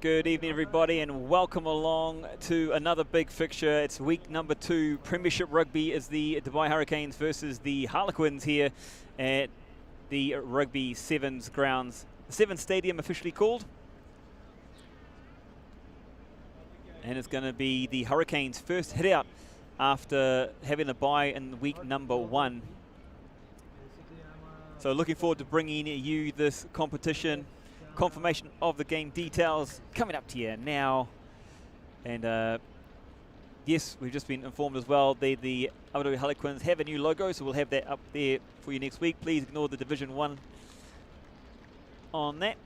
Good evening, everybody, and welcome along to another big fixture. It's week number 2, Premiership Rugby, as the Dubai Hurricanes versus the Harlequins here at the Rugby Sevens grounds. The Sevens Stadium officially called. And it's going to be the Hurricanes' first hit out after having a bye in week number 1. So looking forward to bringing you this competition. Confirmation of the game details coming up to you now. And yes, we've just been informed as well that the Abu Dhabi Harlequins have a new logo, so we'll have that up there for you next week. Please ignore the Division 1 on that.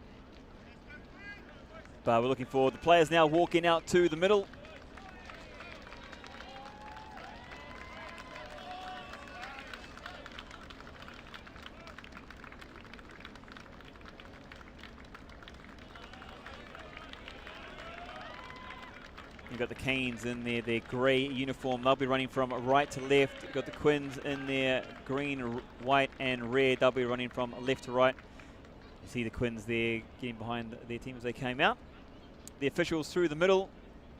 But we're looking forward. The players now walking out to the middle. You've got the Canes in there, their grey uniform. They'll be running from right to left. You've got the Quins in their green, white and red. They'll be running from left to right. You see the Quins there getting behind their team as they came out. The officials through the middle.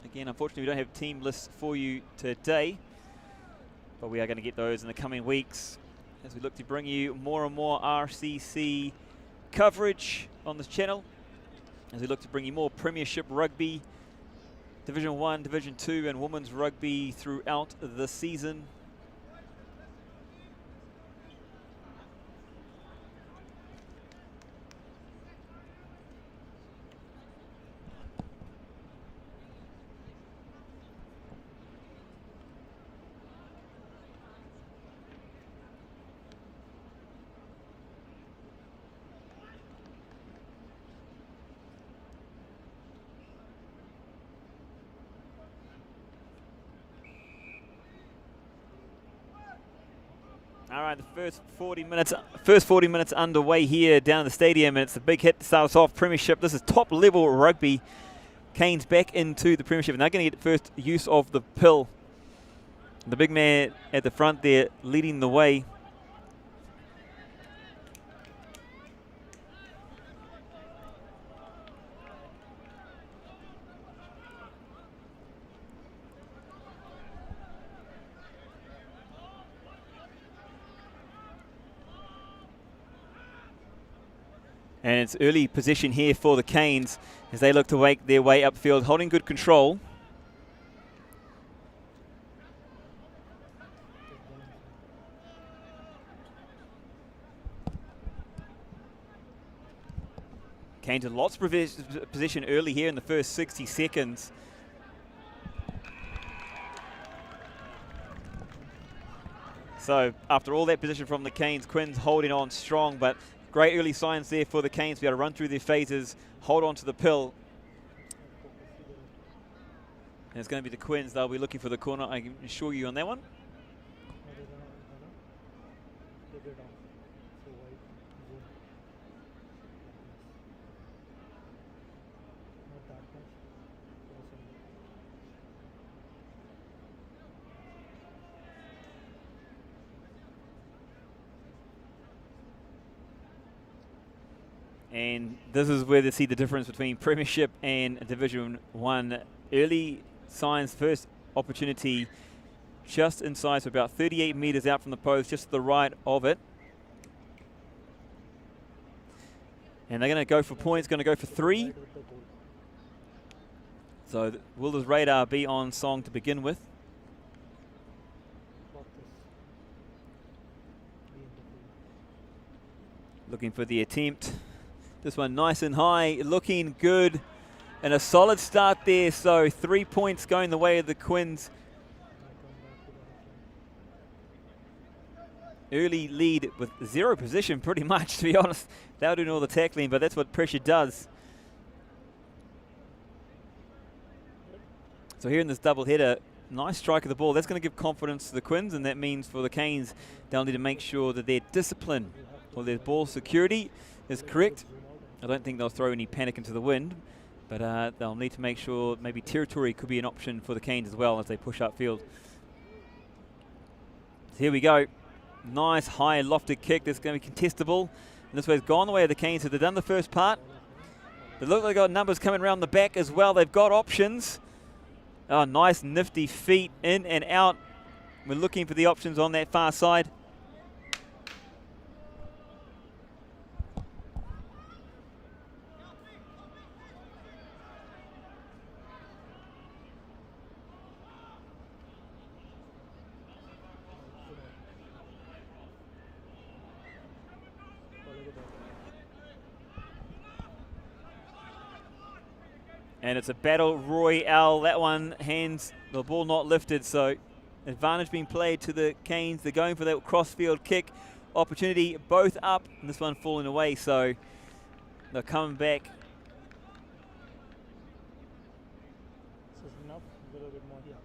Again, unfortunately, we don't have team lists for you today, but we are going to get those in the coming weeks as we look to bring you more and more RCC coverage on this channel, as we look to bring you more Premiership Rugby, Division 1, Division 2 and Women's Rugby throughout the season. All right, the first 40 minutes underway here down the stadium, and it's a big hit to start us off. Premiership. This is top level rugby. Canes back into the Premiership, and they're going to get first use of the pill. The big man at the front there leading the way. And it's early possession here for the Canes as they look to make their way upfield, holding good control. Canes with lots of possession early here in the first 60 seconds. So after all that possession from the Canes, Quins holding on strong, but great early signs there for the Canes to be able to run through their phases, hold on to the pill. And it's going to be the Quins. They'll be looking for the corner, I can assure you on that one. And this is where they see the difference between Premiership and Division 1. Early signs, first opportunity just inside, so about 38 metres out from the post, just to the right of it. And they're going to go for points, going to go for 3. So will this radar be on song to begin with? Looking for the attempt. This one nice and high, looking good, and a solid start there. So 3 points going the way of the Quins. Early lead with 0 position pretty much, to be honest. They were doing all the tackling, but that's what pressure does. So here in this double header, nice strike of the ball. That's going to give confidence to the Quins, and that means for the Canes, they'll need to make sure that their discipline or their ball security is correct. I don't think they'll throw any panic into the wind, but they'll need to make sure maybe territory could be an option for the Canes as well as they push upfield. So here we go. Nice high lofted kick that's going to be contestable. And this way has gone the way of the Canes. So they've done the first part. They look like they got numbers coming around the back as well. They've got options. Oh, nice nifty feet in and out. We're looking for the options on that far side. And it's a battle royale. That one, hands, the ball not lifted, so advantage being played to the Canes. They're going for that cross-field kick opportunity, both up, and this one falling away, so they're coming back. This is enough, a little bit more here.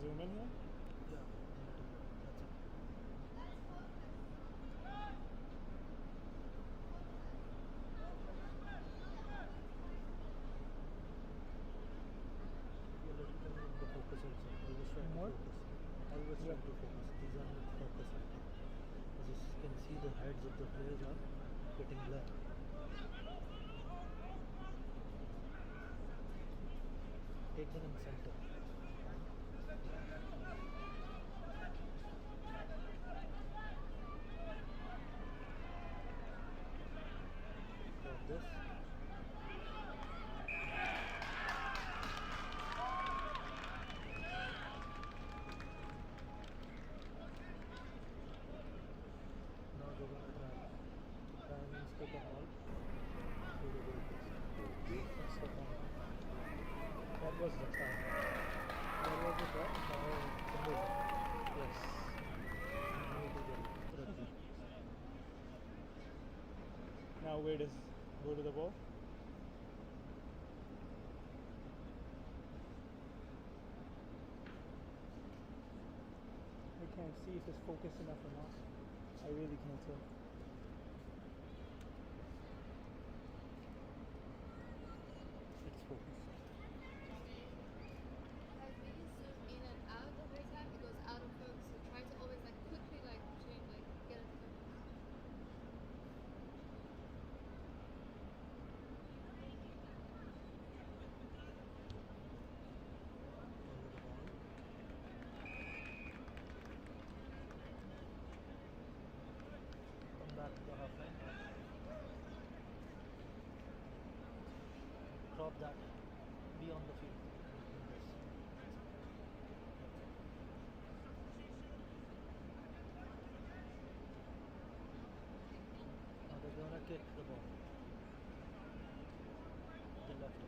Zoom in here? Yeah. More? Always try to focus. These are not focus. As you can see, the heads of the players are getting blurred. Take them in center. This. Now they're going to try and stick a ball to the goalpost. That's the point. That was the try. That was the try. Yes. Now where does go to the ball? I can't see if it's focused enough or not. I really can't tell. It's focused. Like when you zoom in and out every time, it goes out of focus. So try to always like quickly like change, like get it focused. Come back to the half line. Crop that. Be on the field. Now they're gonna kick the ball. The left.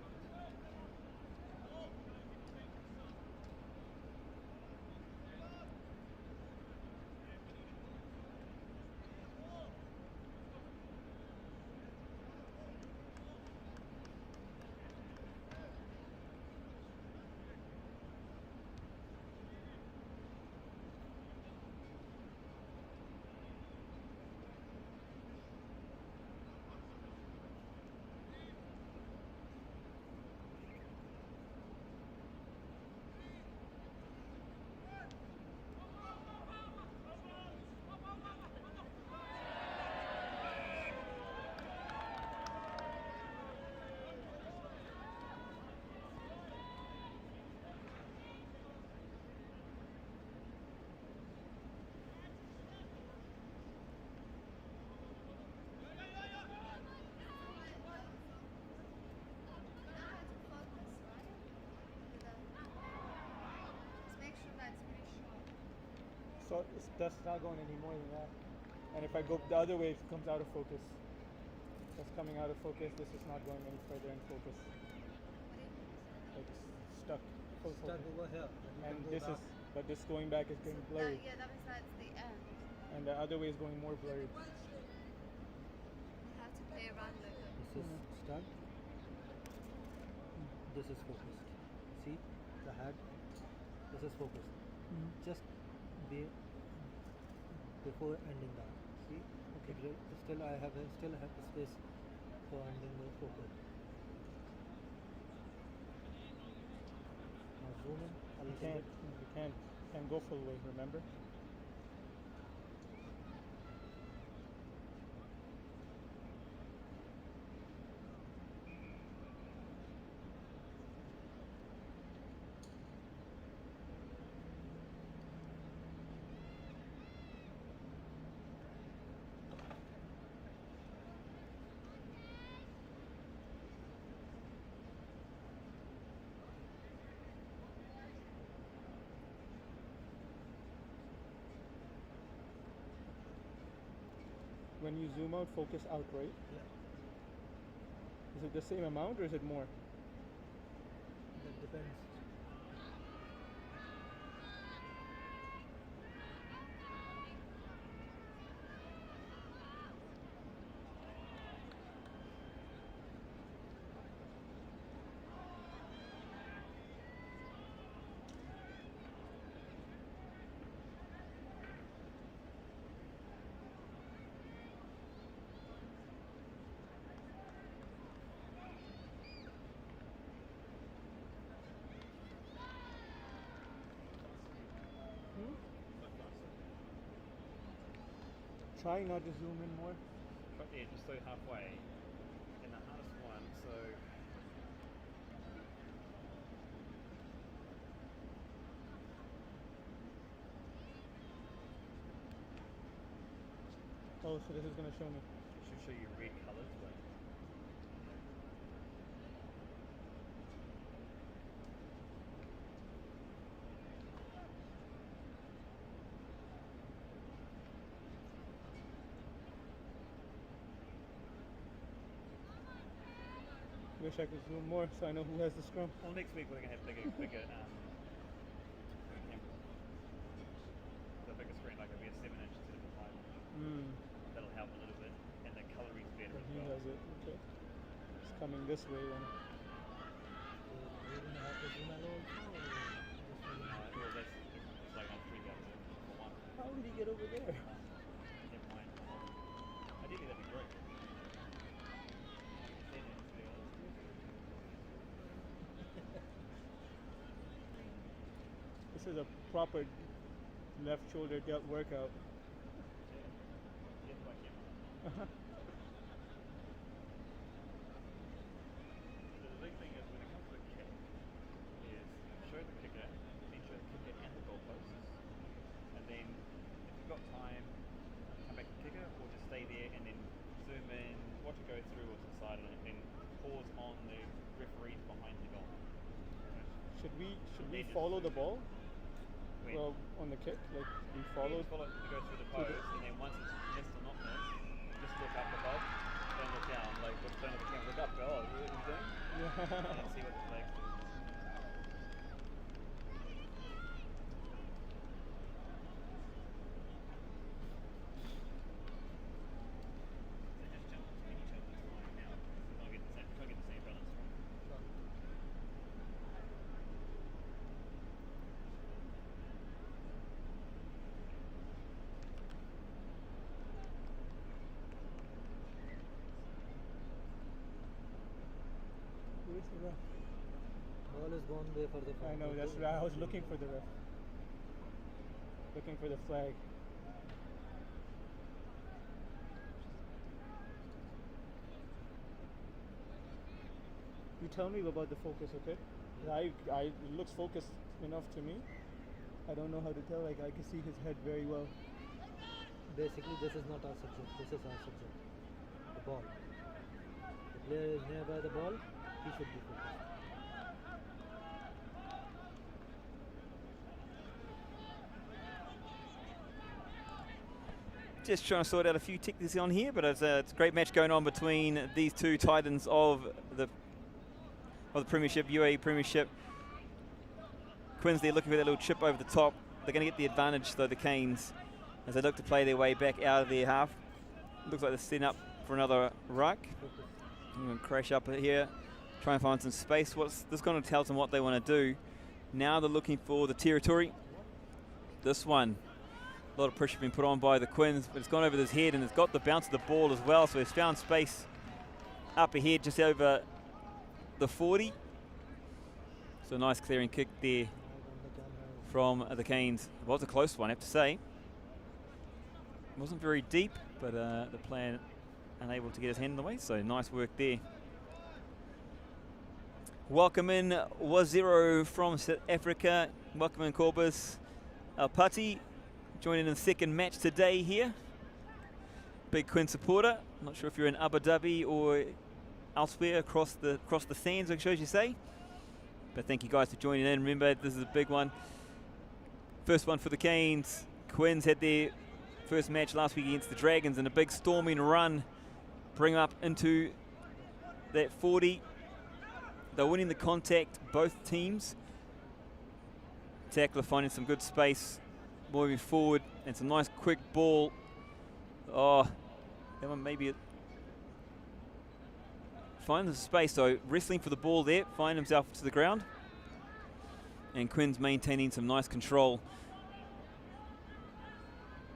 So that's not going any more than that. And if I go the other way, it comes out of focus. That's coming out of focus. This is not going any further in focus. It's stuck. Full Stuck focus. over here. And this is, but this going back is getting blurry. Yeah, that means that's the end. And the other way is going more blurry. play around like that. This is start. This is focused. See the head. This is focused. Just before ending that. See. Okay. Still I have the space for ending the focus. Now zoom in a little bit. You can't go full way. Remember. When you zoom out, focus out, right? Yeah. Is it the same amount or is it more? That depends. Try not to zoom in more. But yeah, just so halfway in the hardest one, so Oh, so this is going to show me. it should show you red colours, but Wish I could zoom more so I know who has the scrum. well, next week we're going to have bigger cameras. The bigger screen, like it'll be a 7-inch instead of a 5-inch. That'll help a little bit, and the coloring's better But as he well. has it. Okay. It's coming this way then. So you're gonna have to zoom out also, or just Well, it's like on 3 guys for one. How did he get over there? Never mind. Ideally, that'd be great. This is a proper left shoulder delt workout. So the big thing is when it comes to a kick, is show the kicker, then show the kicker and the goalposts, and then if you've got time, come back to the kicker, or just stay there and then zoom in, watch it go through or to the side, and then pause on the referees behind the goal. Should we Then just follow the ball? When Well, on the kick, like we follow follow. it to go through the pose, and then once it's missed or not missed, just look up above, don't look down, like don't look at the camera, look up, go, oh, you know what I'm doing? Yeah. And see what it's like. So just jump between each other, that's fine now. Try and get the same balance, right? Where's the ref? ball is gone way for the I know, that's right. I was looking for the ref. Looking for the flag. You tell me about the focus, okay? It looks focused enough to me. I don't know how to tell, like I can see his head very well. Basically, this is not our subject. This is our subject. The ball. The player is nearby the ball. He should be focused. Just trying to sort out a few techniques on here, but it's a great match going on between these two titans of the Premiership, UAE Premiership. Quins there looking for that little chip over the top. They're going to get the advantage, though, the Canes, as they look to play their way back out of their half. Looks like they're setting up for another ruck. I'm going to crash up here, try and find some space. What's this going to tell them what they want to do? Now they're looking for the territory. This one, a lot of pressure being put on by the Quins, but it's gone over his head and it's got the bounce of the ball as well, so he's found space up ahead just over the 40. So nice clearing kick there from the Canes. It was a close one, I have to say. It wasn't very deep, but the player unable to get his hand in the way, so nice work there. Welcome in Waziro from South Africa. Welcome in Corbus. Putty joining in the second match today here. Big Quinn supporter. Not sure if you're in Abu Dhabi or elsewhere across the sands, I should say. But thank you guys for joining in. Remember, this is a big one. First one for the Canes. Quins had their first match last week against the Dragons and a big storming run. Bring up into that 40. They're winning the contact, both teams. Tackler finding some good space, moving forward, and some nice quick ball. Oh, that one maybe find the space, so wrestling for the ball there, find himself to the ground. And Quinn's maintaining some nice control.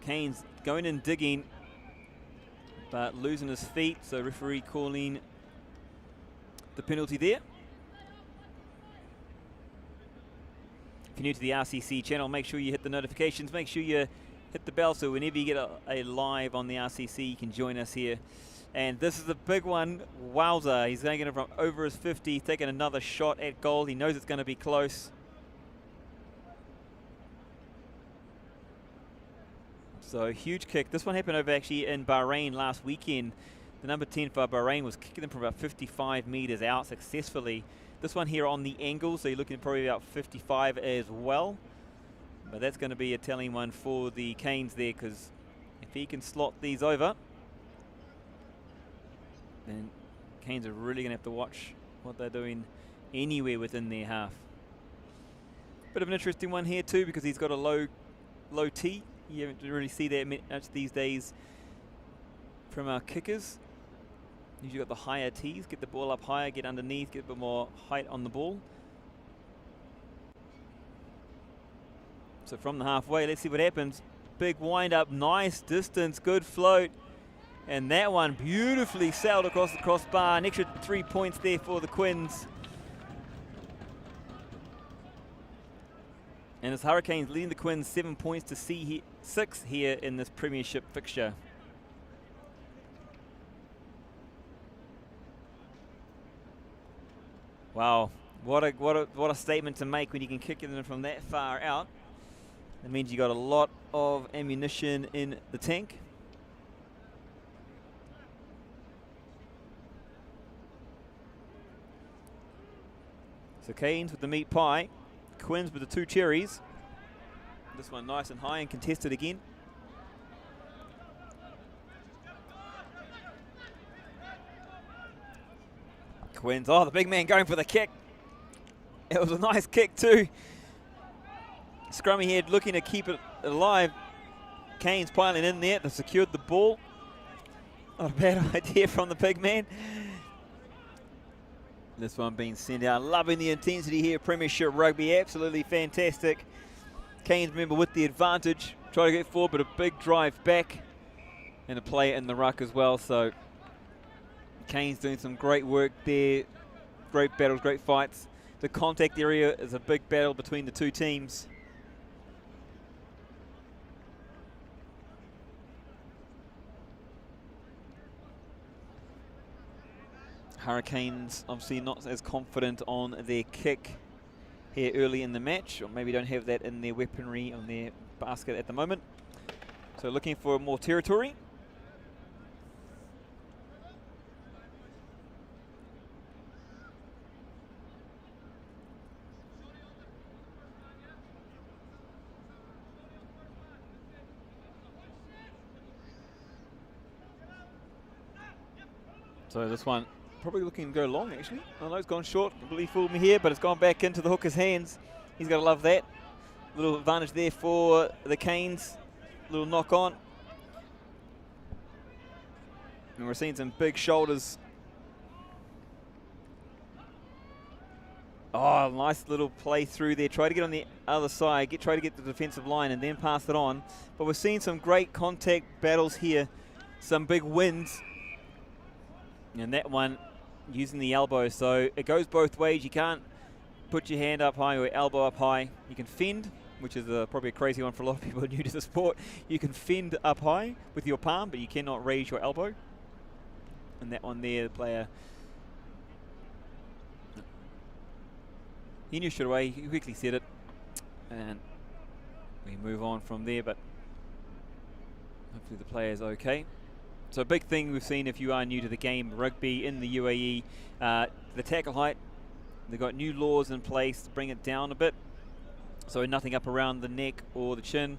Canes going and digging, but losing his feet, so referee calling the penalty there. If you're new to the RCC channel, make sure you hit the notifications, make sure you hit the bell so whenever you get a live on the RCC, you can join us here. And this is a big one. Wowza, he's going to get it from over his 50, taking another shot at goal. He knows it's going to be close. So huge kick. This one happened over actually in Bahrain last weekend. The number 10 for Bahrain was kicking them from about 55 meters out successfully. This one here on the angle, so you're looking at probably about 55 as well. But that's going to be a telling one for the Canes there, because if he can slot these over, then Canes are really going to have to watch what they're doing anywhere within their half. Bit of an interesting one here too, because he's got a low tee. You don't really see that much these days from our kickers. Usually got the higher tees, get the ball up higher, get underneath, get a bit more height on the ball. So from the halfway, let's see what happens. Big wind up, nice distance, good float. And that one beautifully sailed across the crossbar. An extra 3 points there for the Quins. And it's Hurricanes leading the Quins 7 points to 6 here in this Premiership fixture. Wow, what a statement to make when you can kick it in from that far out. That means you got a lot of ammunition in the tank. So Canes with the meat pie, Quins with the 2 cherries. This one nice and high and contested again. Quins, oh, the big man going for the kick. It was a nice kick too. Scrummy head looking to keep it alive. Canes piling in there. They secured the ball. Not a bad idea from the big man. This one being sent out. Loving the intensity here. Premiership rugby, absolutely fantastic. Canes, remember, with the advantage. Try to get forward, but a big drive back. And a play in the ruck as well. So Canes doing some great work there. Great battles, great fights. The contact area is a big battle between the two teams. Hurricanes obviously not as confident on their kick here early in the match, or maybe don't have that in their weaponry on their basket at the moment. So looking for more territory. So this one probably looking to go long, actually. I know it's gone short, completely fooled me here, but it's gone back into the hooker's hands. He's got to love that. Little advantage there for the Canes. Little knock on. And we're seeing some big shoulders. Oh, nice little play through there. Try to get on the other side, try to get the defensive line and then pass it on. But we're seeing some great contact battles here. Some big wins. And that one using the elbow. So it goes both ways. You can't put your hand up high or your elbow up high. You can fend, which is probably a crazy one for a lot of people new to the sport. You can fend up high with your palm, but you cannot raise your elbow. And that one there, the player, he knew straight away. He quickly said it, and we move on from there. But hopefully the player is okay. So a big thing we've seen if you are new to the game, rugby in the UAE, the tackle height. They've got new laws in place to bring it down a bit. So nothing up around the neck or the chin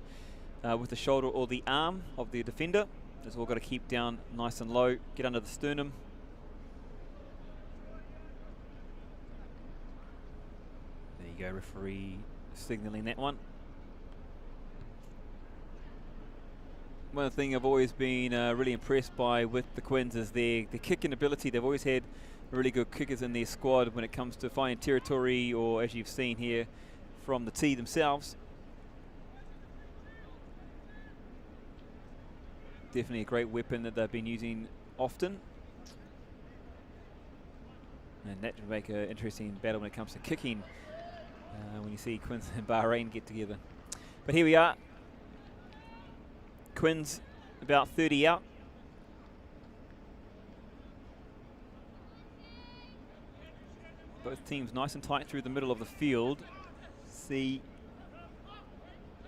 with the shoulder or the arm of the defender. It's all got to keep down nice and low, get under the sternum. There you go, referee signaling that one. One thing I've always been really impressed by with the Quins is their kicking ability. They've always had really good kickers in their squad when it comes to finding territory, or as you've seen here from the tee themselves. Definitely a great weapon that they've been using often. And that will make an interesting battle when it comes to kicking when you see Quins and Bahrain get together. But here we are. Quins about 30 out. Both teams nice and tight through the middle of the field. See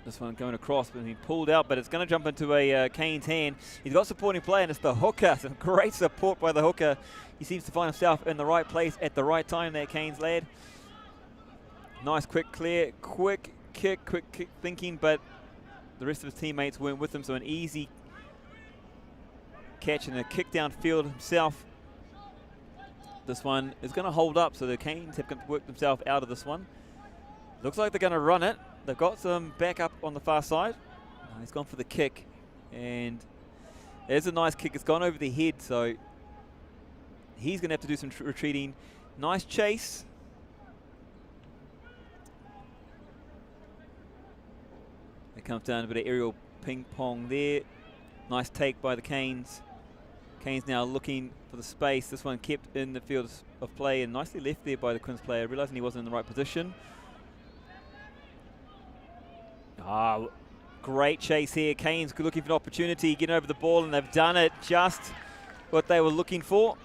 this one going across, but being pulled out, but it's going to jump into a Kane's hand. He's got supporting play, and it's the hooker. Some great support by the hooker. He seems to find himself in the right place at the right time there, Kane's lad. Nice quick clear, quick kick thinking, but the rest of his teammates weren't with him, so an easy catch and a kick downfield himself. This one is going to hold up, so the Canes have worked themselves out of this one. Looks like they're going to run it. They've got some backup on the far side. He's gone for the kick, and there's a nice kick. It's gone over the head, so he's going to have to do some retreating. Nice chase. It comes down a bit of aerial ping pong there. Nice take by the Canes. Canes now looking for the space. This one kept in the field of play and nicely left there by the Quins player, realizing he wasn't in the right position. Ah, great chase here. Canes looking for an opportunity, getting over the ball, and they've done it. Just what they were looking for.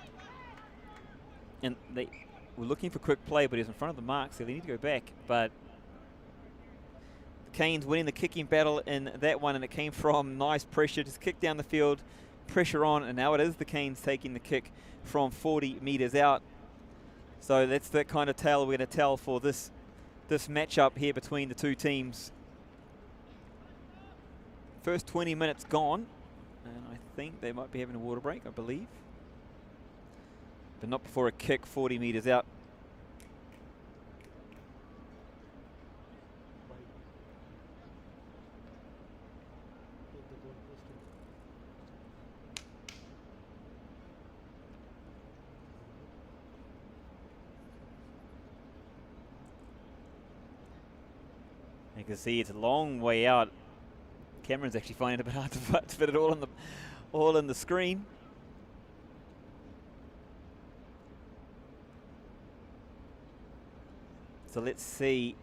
And they were looking for quick play, but he was in front of the mark, so they need to go back. But the Canes winning the kicking battle in that one, and it came from nice pressure. Just kick down the field, pressure on, and now it is the Canes taking the kick from 40 meters out. So that's the kind of tale we're going to tell for this matchup here between the two teams. First 20 minutes gone, and I think they might be having a water break, I believe. But not before a kick 40 meters out. You can see it's a long way out. Cameron's actually finding it a bit hard to fit it all in the screen. So let's see.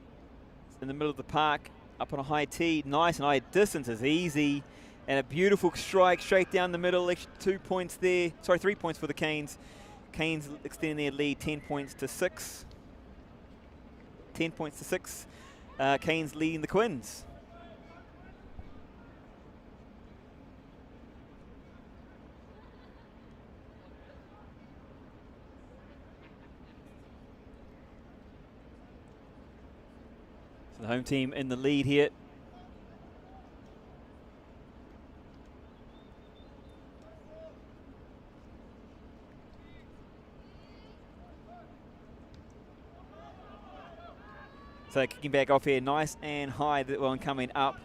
It's in the middle of the park, up on a high tee. Nice and high distance is easy. And a beautiful strike straight down the middle. Extra 2 points there. Sorry, 3 points for the Canes. Canes extending their lead 10 points to 6. 10 points to 6. Canes leading the Quins. So the home team in the lead here. So kicking back off here, nice and high, that one coming up.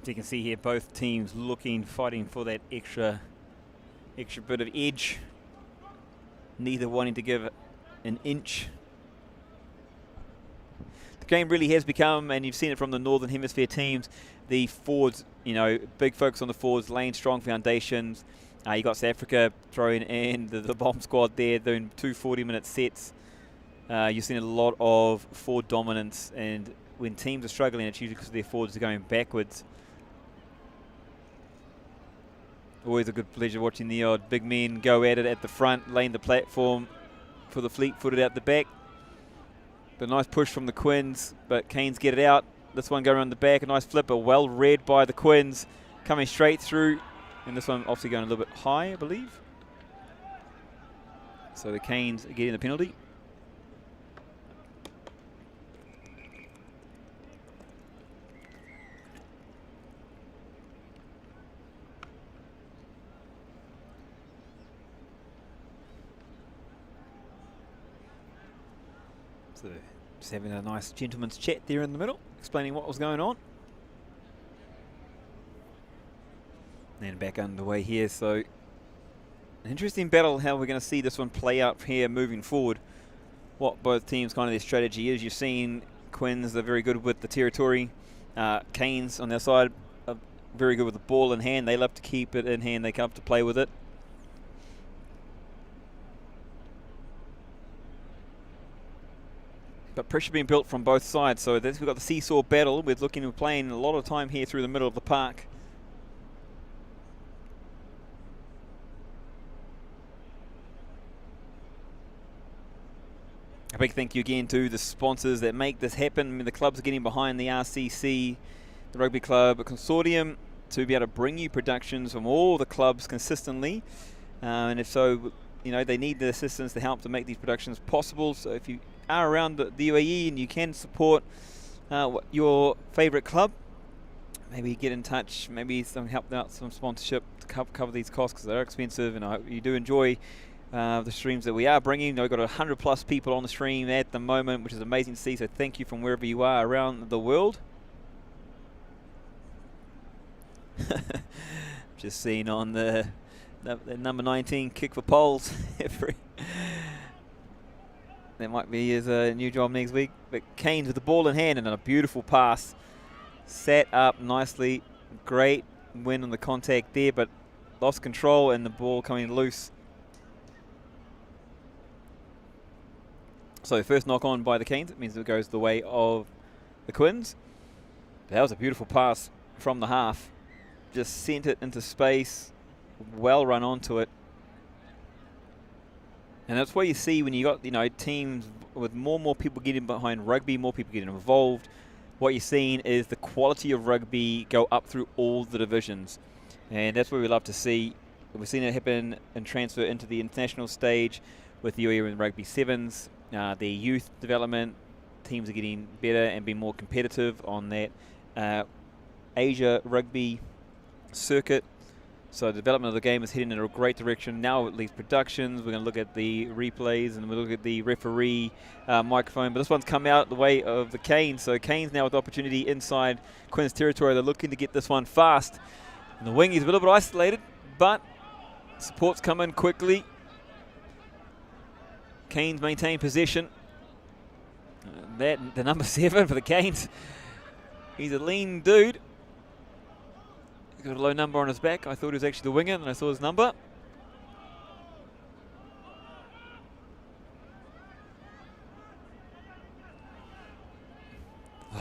So you can see here both teams fighting for that extra bit of edge. Neither wanting to give an inch. The game really has become, and you've seen it from the Northern Hemisphere teams, the forwards, big focus on the forwards, laying strong foundations. You got South Africa throwing in the bomb squad there, doing 2 40-minute sets. You've seen a lot of forward dominance, and when teams are struggling, it's usually because their forwards are going backwards. Always a good pleasure watching the odd big men go at it at the front, laying the platform for the fleet-footed out the back. But a nice push from the Quins, but Canes get it out. This one going around the back, a nice flipper, well read by the Quins, coming straight through. And this one obviously going a little bit high, I believe. So the Canes are getting the penalty. So just having a nice gentleman's chat there in the middle, explaining what was going on. And back underway here, so an interesting battle how we're going to see this one play out here moving forward. What both teams kind of their strategy is. You've seen Quins are very good with the territory. Canes on their side are very good with the ball in hand. They love to keep it in hand. They come up to play with it. But pressure being built from both sides. So we've got the seesaw battle. We're playing a lot of time here through the middle of the park. A big thank you again to the sponsors that make this happen. I mean, the clubs are getting behind the RCC, the Rugby Club Consortium, to be able to bring you productions from all the clubs consistently. And if so, they need the assistance to help to make these productions possible. So if you are around the UAE and you can support your favourite club, maybe get in touch, maybe help out some sponsorship to cover these costs, because they're expensive, and I hope you do enjoy the streams that we are bringing. We've got 100+ people on the stream at the moment, which is amazing to see, so thank you from wherever you are around the world. Just seen on the number 19 kick for poles. That might be his new job next week. But Canes with the ball in hand and a beautiful pass. Set up nicely. Great win on the contact there, but lost control and the ball coming loose. So first knock on by the Canes. It means it goes the way of the Quins. That was a beautiful pass from the half. Just sent it into space. Well run onto it. And that's what you see when you got teams with more and more people getting behind rugby, more people getting involved. What you're seeing is the quality of rugby go up through all the divisions, and that's what we love to see. We've seen it happen and transfer into the international stage with the UAE Rugby Sevens. Their youth development teams are getting better and being more competitive on that Asia rugby circuit. So the development of the game is heading in a great direction. Now at least productions, we're going to look at the replays and we'll look at the referee microphone. But this one's come out the way of the Canes. So Canes now with opportunity inside Quins territory. They're looking to get this one fast. And the wing is a little bit isolated, but support's come in quickly. Canes maintain possession. The number 7 for the Canes. He's a lean dude. He's got a low number on his back. I thought he was actually the winger, and I saw his number.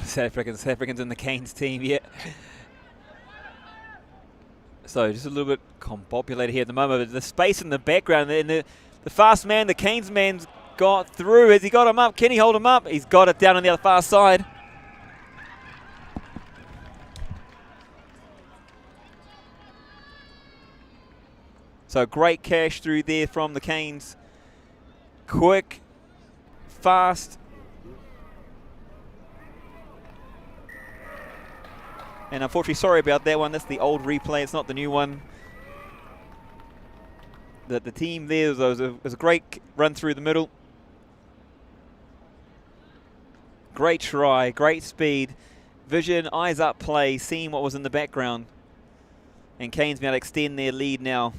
South Africans in the Canes team, yeah. So just a little bit combobulated here at the moment. The space in the background, and the fast man, the Canes man's got through. Has he got him up? Can he hold him up? He's got it down on the other far side. So great cash through there from the Canes. Quick, fast. And unfortunately, sorry about that one. That's the old replay. It's not the new one. The team there was a great run through the middle. Great try, great speed. vision, eyes up play, seeing what was in the background. And Canes been able to extend their lead now.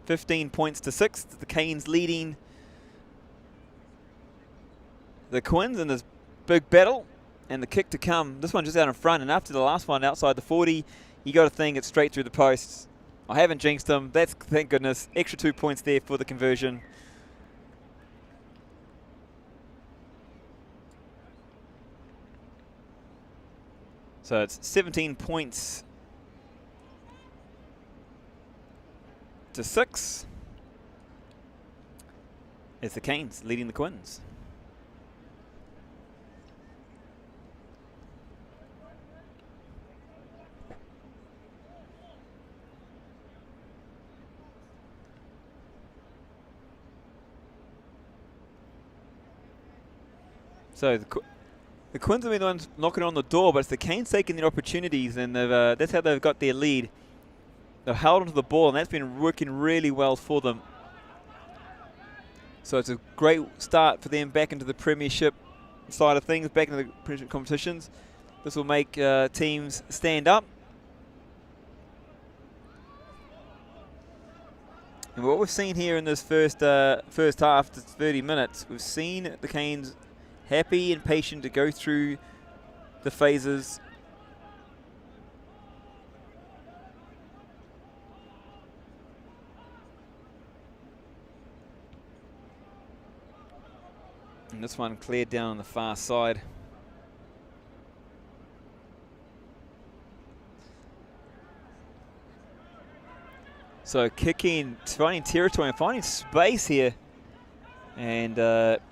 15 points to 6. The Canes leading the Quins in this big battle. And the kick to come. This one just out in front. And after the last one outside the 40, you got to think it's straight through the posts. I haven't jinxed them. That's, thank goodness, extra 2 points there for the conversion. So it's 17 points to 6. It's the Canes leading the Quins. So the Quins have been the ones knocking on the door, but it's the Canes taking their opportunities, and that's how they've got their lead. They've held onto the ball, and that's been working really well for them. So it's a great start for them back into the Premiership side of things, back into the Premiership competitions. This will make teams stand up. And what we've seen here in this first half, to 30 minutes, we've seen the Canes happy and patient to go through the phases. And this one cleared down on the far side. So kicking, finding territory and finding space here. And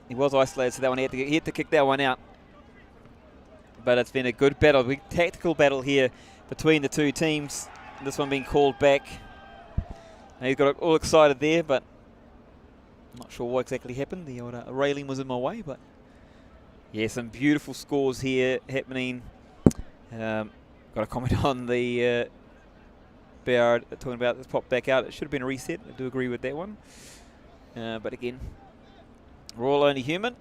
he was isolated, so that one he had to kick that one out. But it's been a good battle, a big tactical battle here between the two teams. This one being called back. And he's got all excited there, but I'm not sure what exactly happened. The old railing was in my way, but yeah, some beautiful scores here happening. Got a comment on the BR talking about this pop back out. It should have been a reset. I do agree with that one. But again, we're all only human.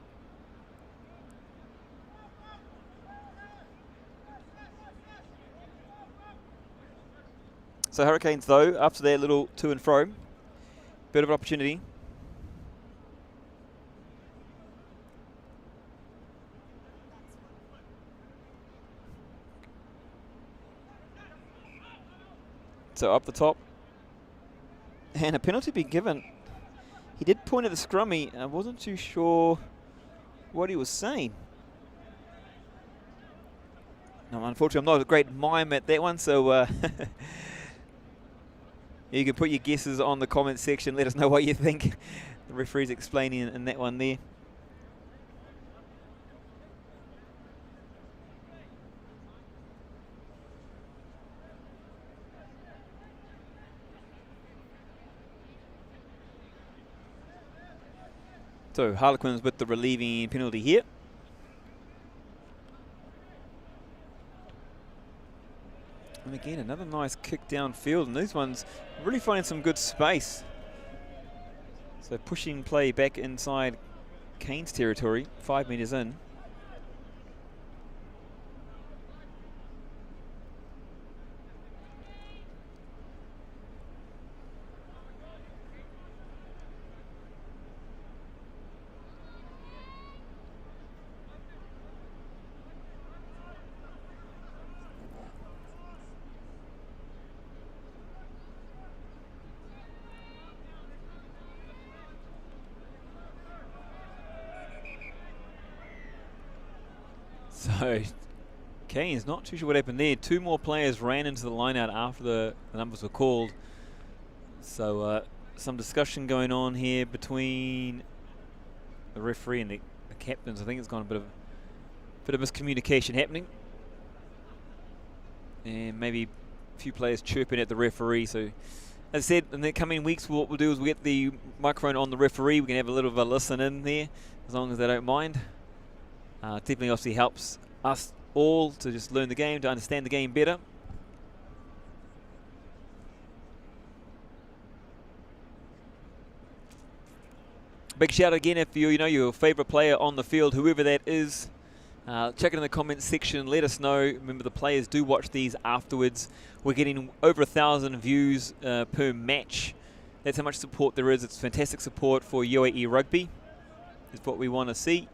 So Hurricanes, though, after their little to and fro, bit of an opportunity. So up the top, and a penalty being given. He did point at the scrummy. I wasn't too sure what he was saying. No, unfortunately, I'm not a great mime at that one, so you can put your guesses on the comment section. Let us know what you think. The referee's explaining in that one there. So Harlequins with the relieving penalty here. And again, another nice kick downfield, and these ones really finding some good space. So pushing play back inside Canes territory, 5 meters in. So Canes, not too sure what happened there. Two more players ran into the line out after the numbers were called. So some discussion going on here between the referee and the captains. I think it's gone a bit of miscommunication happening. And maybe a few players chirping at the referee. So as I said, in the coming weeks, what we'll do is we'll get the microphone on the referee. We can have a little bit of a listen in there, as long as they don't mind. Definitely obviously helps us all to just learn the game, to understand the game better. Big shout out again if you know your favourite player on the field, whoever that is. Check it in the comments section. Let us know. Remember, the players do watch these afterwards. We're getting over 1,000 views per match. That's how much support there is. It's fantastic support for UAE Rugby. It's what we want to see.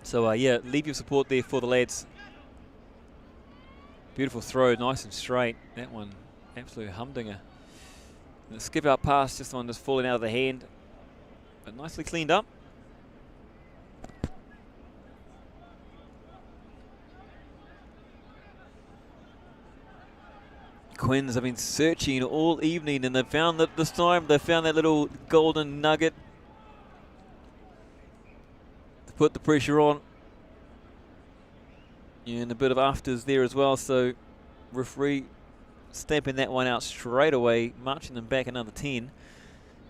So yeah, leave your support there for the lads. Beautiful throw, nice and straight. That one, absolute humdinger. And the skip out pass, just one just falling out of the hand, but nicely cleaned up. Quins have been searching all evening, and they've found that this time. They found that little golden nugget to put the pressure on. And a bit of afters there as well, so referee stamping that one out straight away, marching them back another 10.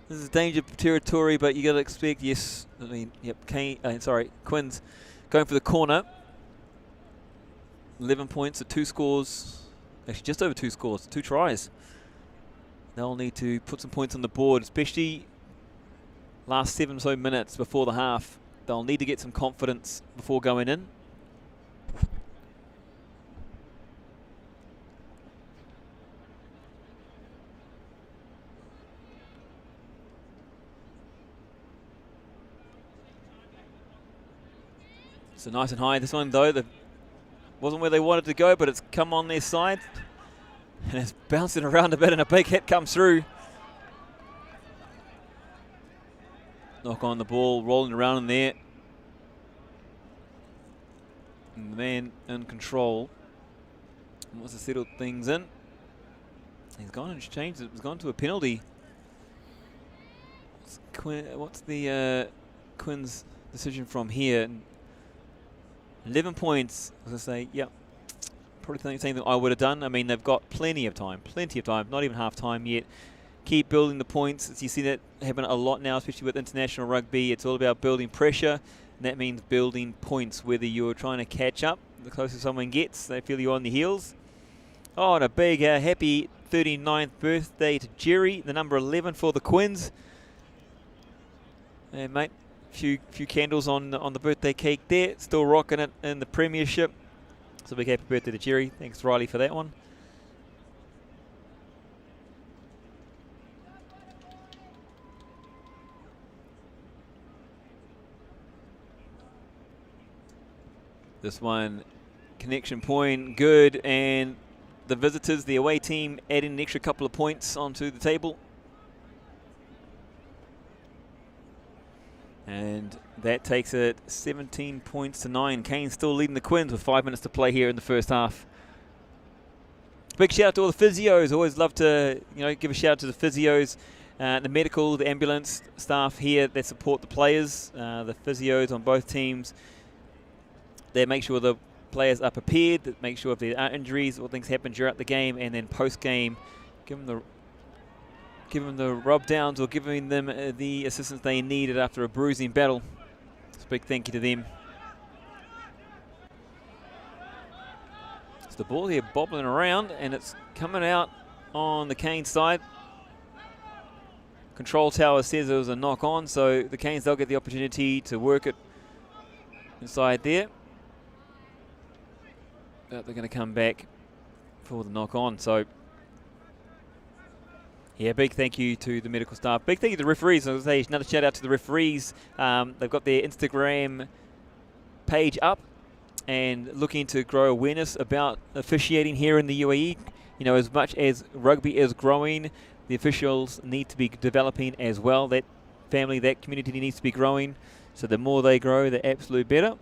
This is danger territory, but you got to expect, yes, I mean, yep, Quins going for the corner. 11 points, so 2 scores, actually just over 2 scores, 2 tries. They'll need to put some points on the board, especially last 7 or so minutes before the half. They'll need to get some confidence before going in. So nice and high. This one, though, that wasn't where they wanted to go, but it's come on their side. And it's bouncing around a bit, and a big hit comes through. Knock on the ball, rolling around in there. And the man in control wants to settle things in. He's gone and changed it. He's gone to a penalty. What's the Quins' decision from here? 11 points, as I say, yep. Probably the same thing I would have done. I mean, they've got plenty of time, not even half time yet. Keep building the points. As you see that happen a lot now, especially with international rugby. It's all about building pressure, and that means building points, whether you're trying to catch up. The closer someone gets, they feel you're on the heels. Oh, and a big happy 39th birthday to Jerry, the number 11 for the Quins. And mate, few candles on the birthday cake there. Still rocking it in the Premiership. So big happy birthday to Jerry. Thanks, Riley, for that one. This one, connection point, good. And the visitors, the away team, adding an extra couple of points onto the table. And that takes it 17 points to 9. Kane still leading the Quins with 5 minutes to play here in the first half. Big shout out to all the physios. Always love to give a shout out to the physios, the medical, the ambulance staff here that support the players, the physios on both teams. They make sure the players are prepared, that make sure if there are injuries or things happen throughout the game, and then post-game, give them the rub downs or giving them the assistance they needed after a bruising battle. So big thank you to them. So the ball here bobbling around, and it's coming out on the Canes side. Control tower says it was a knock on, so the Canes, they'll get the opportunity to work it inside there. But they're going to come back for the knock on. So yeah, big thank you to the medical staff. Big thank you to the referees. I was going to say another shout out to the referees. They've got their Instagram page up and looking to grow awareness about officiating here in the UAE. You know, as much as rugby is growing, the officials need to be developing as well. That family, that community needs to be growing. So the more they grow, the absolute better.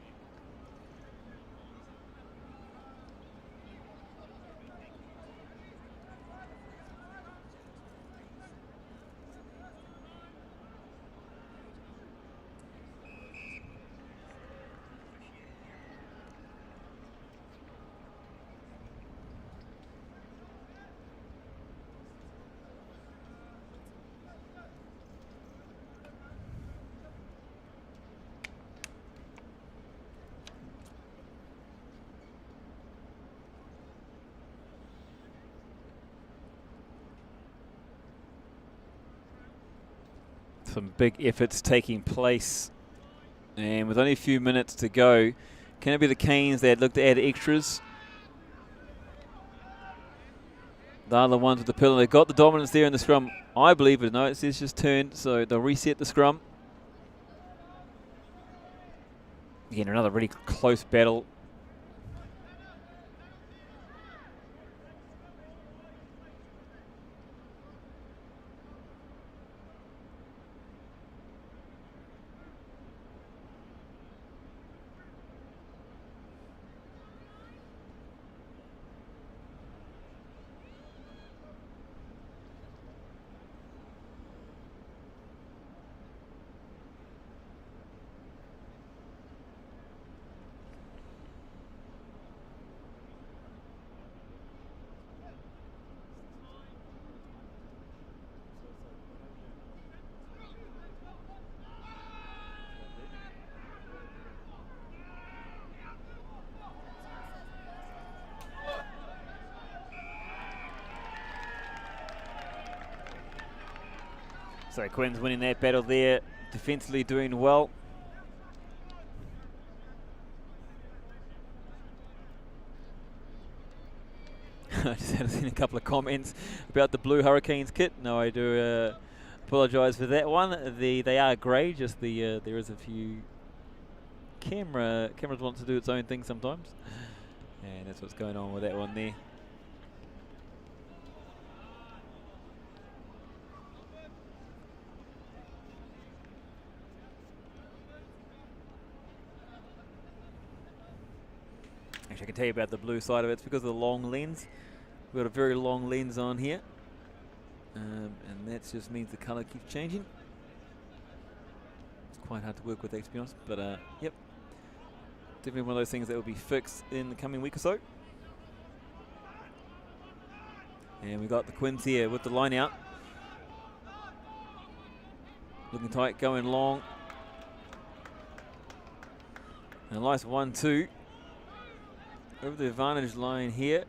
Some big efforts taking place. And with only a few minutes to go, can it be the Canes that look to add extras? They're the ones with the pillar. They've got the dominance there in the scrum, I believe, but no, it says just turned, so they'll reset the scrum. Again, another really close battle. So Quinn's winning that battle there, defensively doing well. I just had seen a couple of comments about the blue Hurricanes kit. No, I do apologise for that one. They are grey, just there is a few cameras want to do its own thing sometimes. And that's what's going on with that one there. Actually, I can tell you about the blue side of it. It's because of the long lens. We've got a very long lens on here. And that just means the colour keeps changing. It's quite hard to work with, to be honest. But, yep. Definitely one of those things that will be fixed in the coming week or so. And we've got the Quins here with the line out. Looking tight, going long. And a nice 1-2. Over the advantage line here.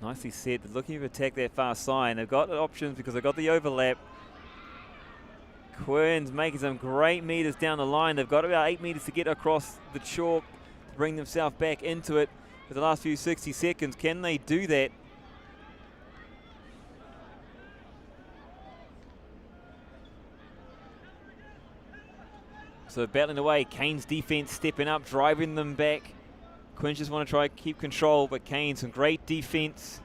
Nicely set. They're looking to attack that far side. They've got the options because they've got the overlap. Quins making some great meters down the line. They've got about 8 meters to get across the chalk to bring themselves back into it for the last few 60 seconds. Can they do that? So battling away, Canes defense stepping up, driving them back. Quins just want to try to keep control, but Canes some great defense.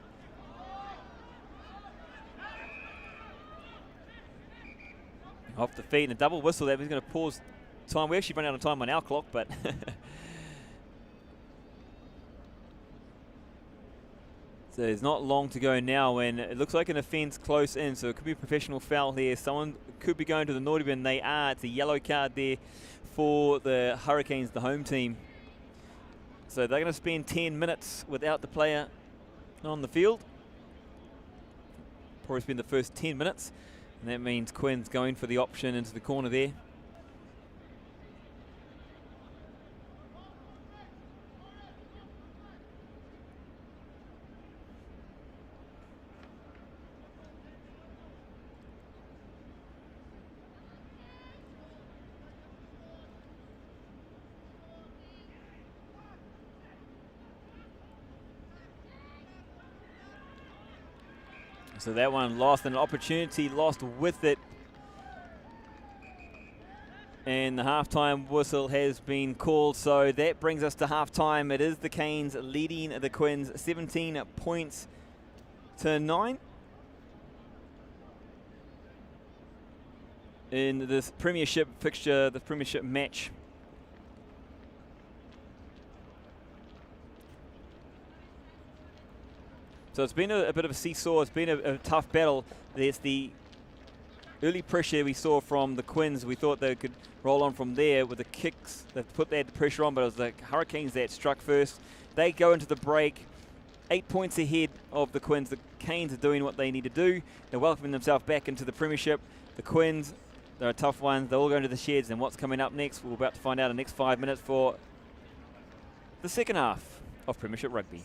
Off the feet and a double whistle there. He's going to pause time. We actually run out of time on our clock, but so there's not long to go now, and it looks like an offence close in, so it could be a professional foul here. Someone could be going to the naughty bin. They are. It's a yellow card there for the Hurricanes, the home team. So they're going to spend 10 minutes without the player on the field. Probably spend the first 10 minutes, and that means Quinn's going for the option into the corner there. So that one lost, an opportunity lost with it. And the halftime whistle has been called, so that brings us to halftime. It is the Canes leading the Quins 17 points to 9 in this Premiership fixture, the Premiership match. So it's been a bit of a seesaw. It's been a tough battle. There's the early pressure we saw from the Quins. We thought they could roll on from there with the kicks. They've put that pressure on, but it was the Hurricanes that struck first. They go into the break 8 points ahead of the Quins. The Canes are doing what they need to do. They're welcoming themselves back into the Premiership. The Quins, they're a tough one. They're all going to the sheds. And what's coming up next, we're about to find out in the next 5 minutes for the second half of Premiership Rugby.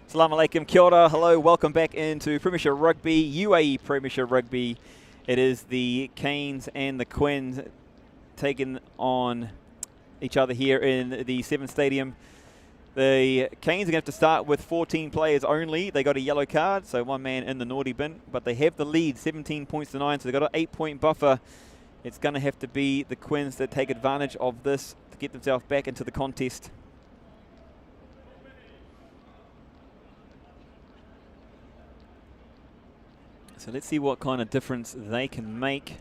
Assalamu alaikum, kia ora, hello, welcome back into Premiership Rugby, UAE Premiership Rugby. It is the Canes and the Quins taking on each other here in the Seven Stadium. The Canes are going to have to start with 14 players only. They got a yellow card, so one man in the naughty bin, but they have the lead, 17 points to 9, so they've got an 8-point buffer. It's going to have to be the Quins that take advantage of this to get themselves back into the contest. So let's see what kind of difference they can make.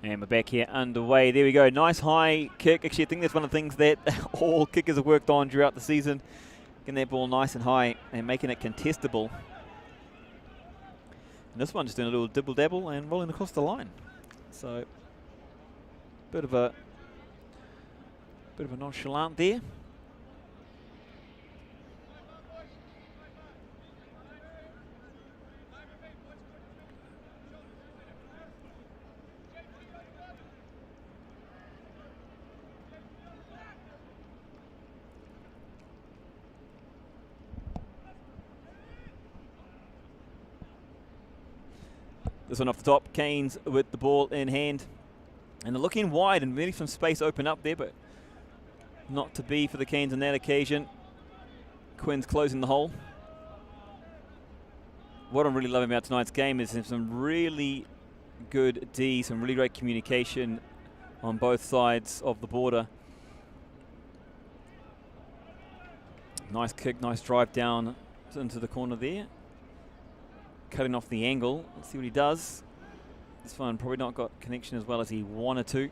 And we're back here underway. There we go. Nice high kick. Actually, I think that's one of the things that all kickers have worked on throughout the season. Getting that ball nice and high and making it contestable. And this one just doing a little dibble-dabble and rolling across the line. So, bit of a nonchalant there. This one off the top, Canes with the ball in hand. And they're looking wide and really some space open up there, but not to be for the Canes on that occasion. Quins closing the hole. What I'm really loving about tonight's game is some really good D, some really great communication on both sides of the border. Nice kick, nice drive down into the corner there. Cutting off the angle. Let's see what he does. This one probably not got connection as well as he wanted to.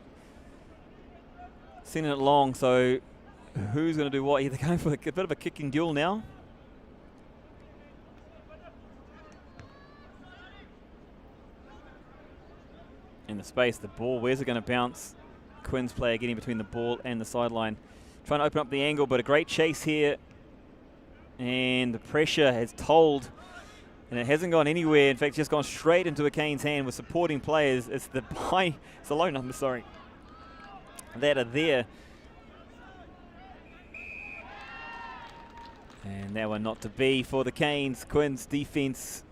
Sending it long, so who's going to do what? They're going for a bit of a kicking duel now. In the space, the ball, where's it going to bounce? Quins player getting between the ball and the sideline. Trying to open up the angle, but a great chase here. And the pressure has told. And it hasn't gone anywhere. In fact, just gone straight into a Canes hand with supporting players. It's the low number, sorry, that are there. And that one not to be for the Canes. Quins defense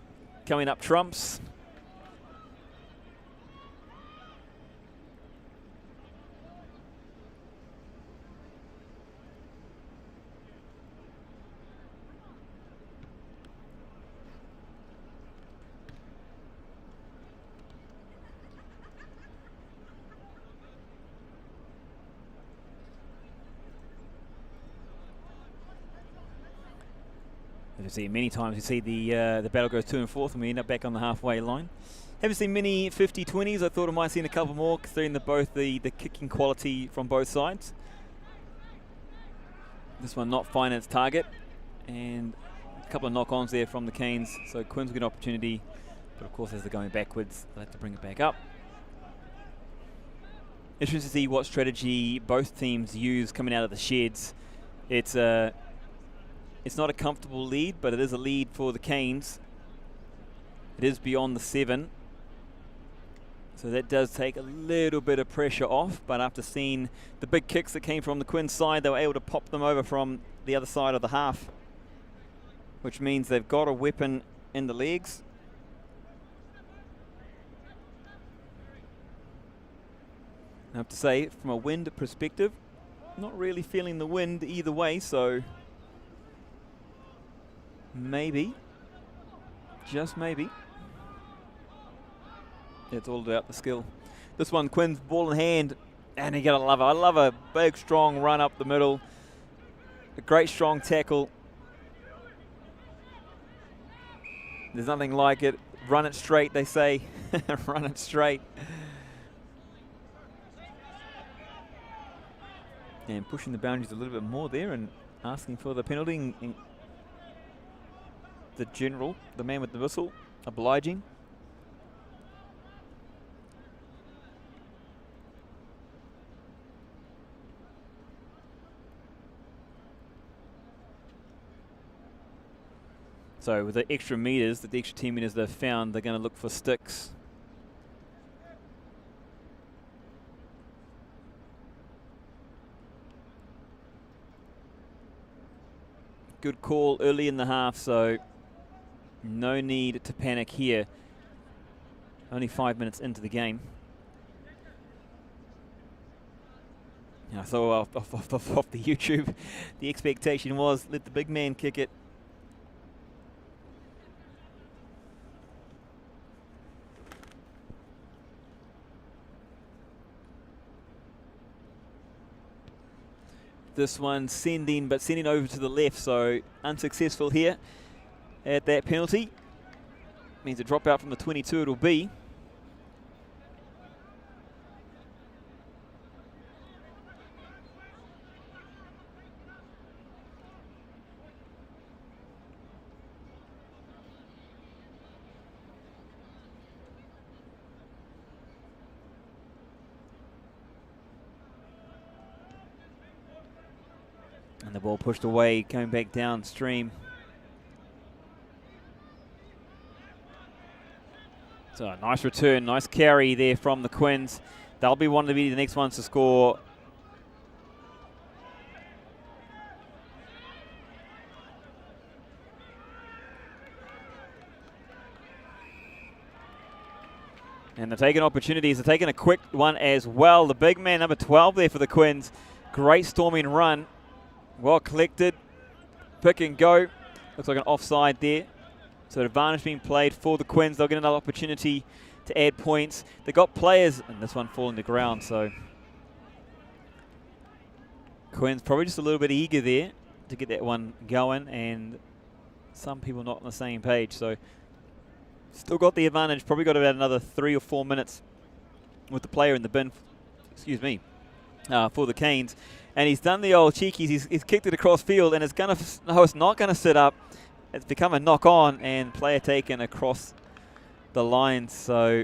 coming up trumps. As you see many times, you see the battle goes 2 and 4 and we end up back on the halfway line. Haven't seen many 50-20s. I thought I might have seen a couple more considering both the kicking quality from both sides. This one not finding its target. And a couple of knock-ons there from the Canes. So Quins will get an opportunity. But of course, as they're going backwards, they'll have to bring it back up. Interesting to see what strategy both teams use coming out of the sheds. It's not a comfortable lead, but it is a lead for the Canes. It is beyond the 7. So that does take a little bit of pressure off, but after seeing the big kicks that came from the Quins side, they were able to pop them over from the other side of the half, which means they've got a weapon in the legs. I have to say, from a wind perspective, not really feeling the wind either way, so maybe, just maybe, it's all about the skill. This one, Quins ball in hand, and you gotta love it. I love a big, strong run up the middle, a great strong tackle. There's nothing like it. Run it straight, they say. Run it straight. And pushing the boundaries a little bit more there and asking for the penalty. The general, the man with the whistle, obliging. So with the extra meters, the extra 10 meters they've found, they're going to look for sticks. Good call early in the half, so no need to panic here. Only 5 minutes into the game. And I saw off the YouTube, the expectation was let the big man kick it. This one sending over to the left, so unsuccessful here at that penalty. Means a drop out from the 22 it'll be. And the ball pushed away, going back downstream. So a nice return, nice carry there from the Quins. They'll be one of the next ones to score. And they're taking opportunities. They're taking a quick one as well. The big man, number 12 there for the Quins. Great storming run. Well collected. Pick and go. Looks like an offside there. So advantage being played for the Quins. They'll get another opportunity to add points. They got players, and this one falling to ground. So Quins probably just a little bit eager there to get that one going, and some people not on the same page. So still got the advantage. Probably got about another 3 or 4 minutes with the player in the bin. Excuse me, for the Canes. And he's done the old cheekies. He's kicked it across field, and it's not going to sit up. It's become a knock on, and player taken across the line. So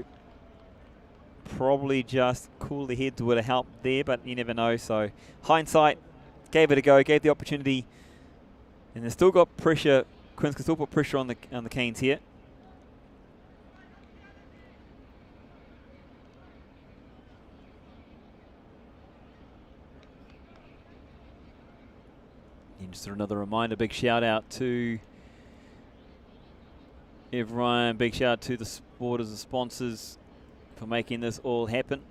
probably just cool the heads would have helped there, but you never know. So hindsight, gave it a go, gave the opportunity, and they've still got pressure. Quins can still put pressure on the Canes here. And just another reminder, big shout out to everyone, big shout out to the supporters and sponsors for making this all happen.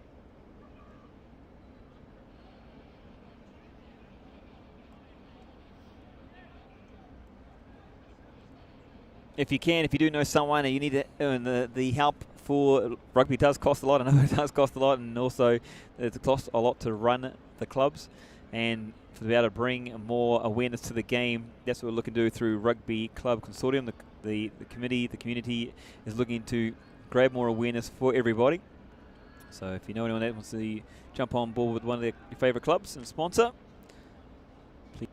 If you do know someone and you need the help for rugby, does cost a lot. I know it does cost a lot, and also it costs a lot to run the clubs, and to be able to bring more awareness to the game. That's what we're looking to do through Rugby Club Consortium. The community is looking to grab more awareness for everybody. So if you know anyone that wants to jump on board with one of your favourite clubs and sponsor, please.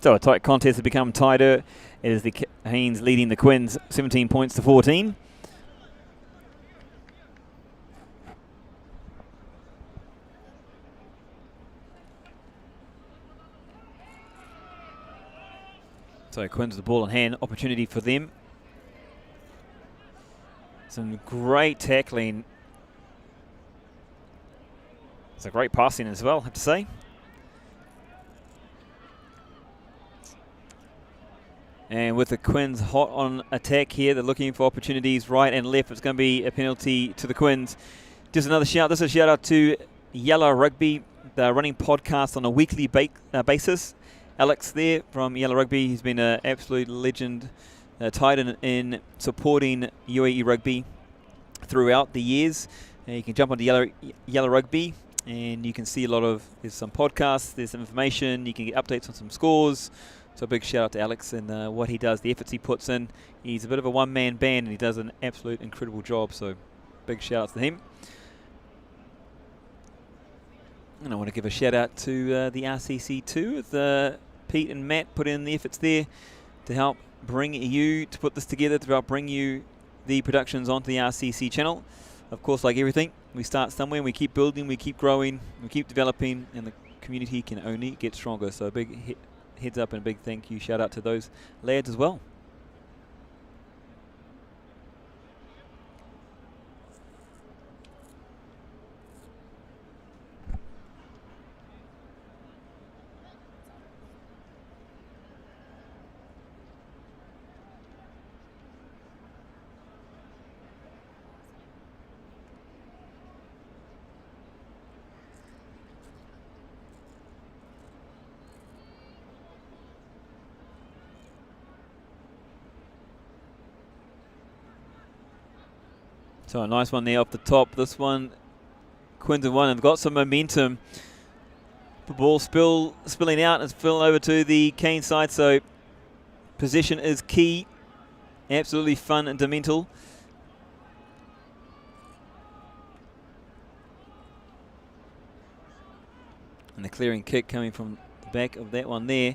So a tight contest has become tighter. It is the Canes leading the Quins 17 points to 14. So Quins with the ball in hand, opportunity for them. Some great tackling. It's a great passing as well, I have to say. And with the Quins hot on attack here, they're looking for opportunities right and left. It's going to be a penalty to the Quins. Just another shout. This is a shout out to Yellow Rugby. They're running podcasts on a weekly basis. Alex there from Yellow Rugby. He's been an absolute legend, tied in supporting UAE Rugby throughout the years. You can jump onto Yellow Rugby and you can see a lot of, there's some podcasts, there's some information, you can get updates on some scores. So a big shout out to Alex and what he does, the efforts he puts in. He's a bit of a one-man band and he does an absolute incredible job. So big shout out to him. And I want to give a shout out to the RCC too, with Pete and Matt put in the efforts there to help bring you, to put this together, to help bring you the productions onto the RCC channel. Of course, like everything, we start somewhere and we keep building, we keep growing, we keep developing, and the community can only get stronger. So a big heads up and a big thank you, shout out to those lads as well. So a nice one there off the top. This one, Quins have won and got some momentum. The ball spilling out and spilling over to the Cane side. So possession is key. Absolutely fundamental. And the clearing kick coming from the back of that one there.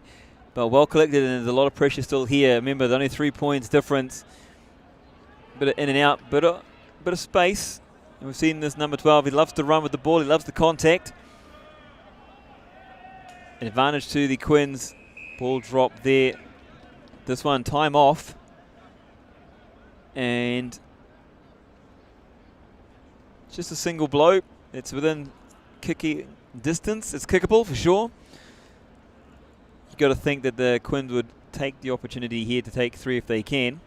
But well collected, and there's a lot of pressure still here. Remember, there's only 3 points difference. Bit of in and out, bit of space. And we've seen this number 12. He loves to run with the ball. He loves the contact. An advantage to the Quins. Ball drop there. This one, time off. And just a single blow. It's within kicking distance. It's kickable for sure. You've got to think that the Quins would take the opportunity here to take 3 if they can.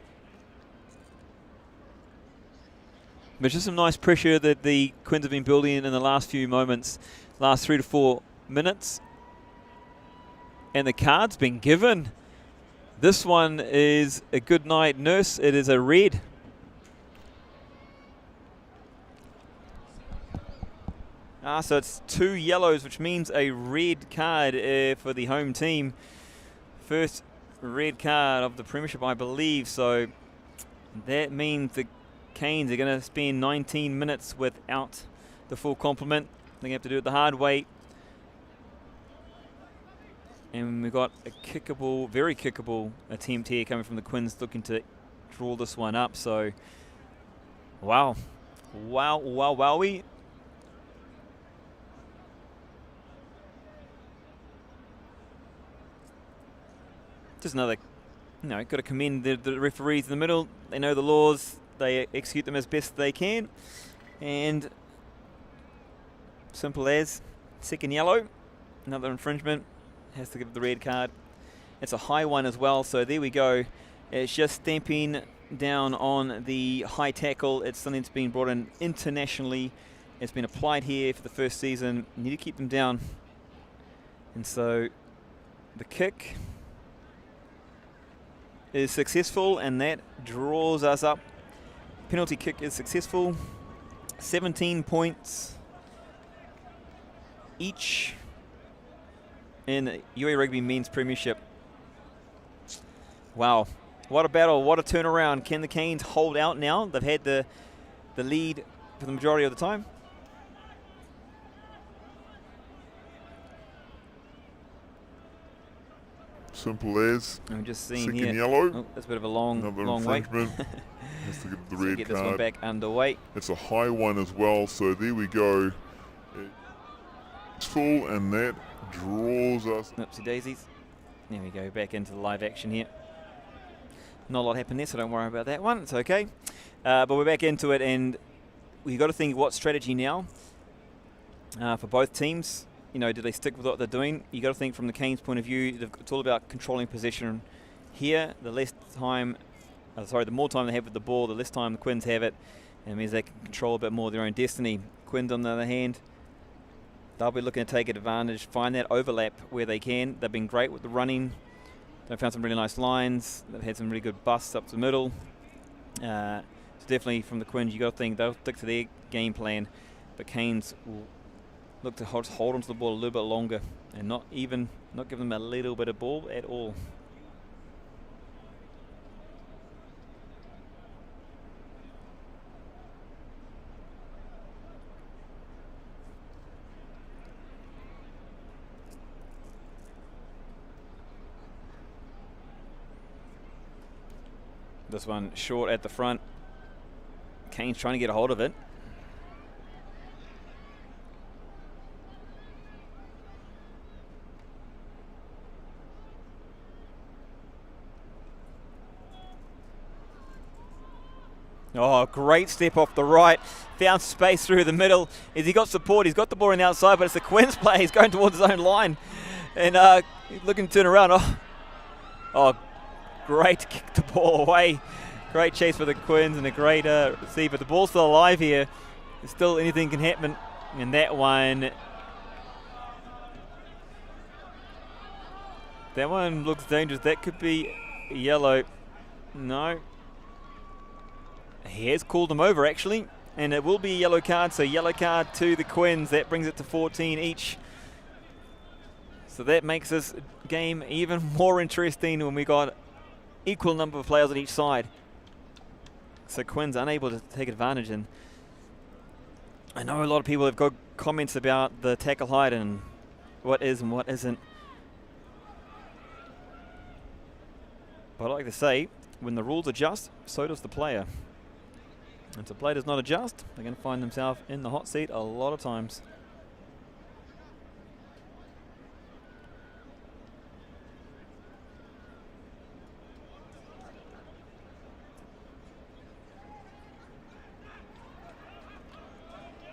But just some nice pressure that the Quins have been building in the last few moments, last 3 to 4 minutes. And the card's been given. This one is a good night nurse. It is a red. So it's 2 yellows, which means a red card for the home team. First red card of the Premiership, I believe. So that means the Canes are going to spend 19 minutes without the full complement. They're going to have to do it the hard way. And we've got a kickable, very kickable attempt here coming from the Quins, looking to draw this one up. So, wow. Wowie. Just another, got to commend the referees in the middle. They know the laws. They execute them as best they can. And simple as second yellow, another infringement, has to give the red card. It's a high one as well, so there we go. It's just stamping down on the high tackle. It's something that's been brought in internationally. It's been applied here for the first season. You need to keep them down. And so the kick is successful, and that draws us up. Penalty kick is successful. 17 points each in the UAE Rugby Men's Premiership. Wow, what a battle, what a turnaround. Can the Canes hold out now? They've had the lead for the majority of the time. Simple as. I'm just seeing Second here. yellow. Oh, that's a bit of a long, Another long wait. infringement. Has to get the So red get card. this one back underway. It's a high one as well, so there we go. It's full, and that draws us. Oopsie daisies. There we go, back into the live action here. Not a lot happened there, so don't worry about that one. It's okay. But we're back into it, and we've got to think what strategy now for both teams. You know, do they stick with what they're doing? You got to think from the Canes' point of view. It's all about controlling possession. Here, the less time, the more time they have with the ball, the less time the Quins have it, and it means they can control a bit more of their own destiny. Quins, on the other hand, they'll be looking to take advantage, find that overlap where they can. They've been great with the running. They've found some really nice lines. They've had some really good busts up the middle. So definitely from the Quins, you got to think they'll stick to their game plan, but Canes will look to hold onto the ball a little bit longer and not give them a little bit of ball at all. This one short at the front. Canes trying to get a hold of it. Oh, great step off the right. Found space through the middle. As he got support, he's got the ball on the outside, but it's the Quins player. He's going towards his own line. And he's looking to turn around. Oh, great kick the ball away. Great chase for the Quins and a great receive. But the ball's still alive here. Still anything can happen. And that one looks dangerous. That could be yellow. No. He has called them over, actually, and it will be a yellow card, so yellow card to the Quins. That brings it to 14 each. So that makes this game even more interesting when we got equal number of players on each side. So Quins unable to take advantage, and I know a lot of people have got comments about the tackle height and what is and what isn't. But I like to say, when the rules adjust, so does the player. And if the player does not adjust, they're going to find themselves in the hot seat a lot of times.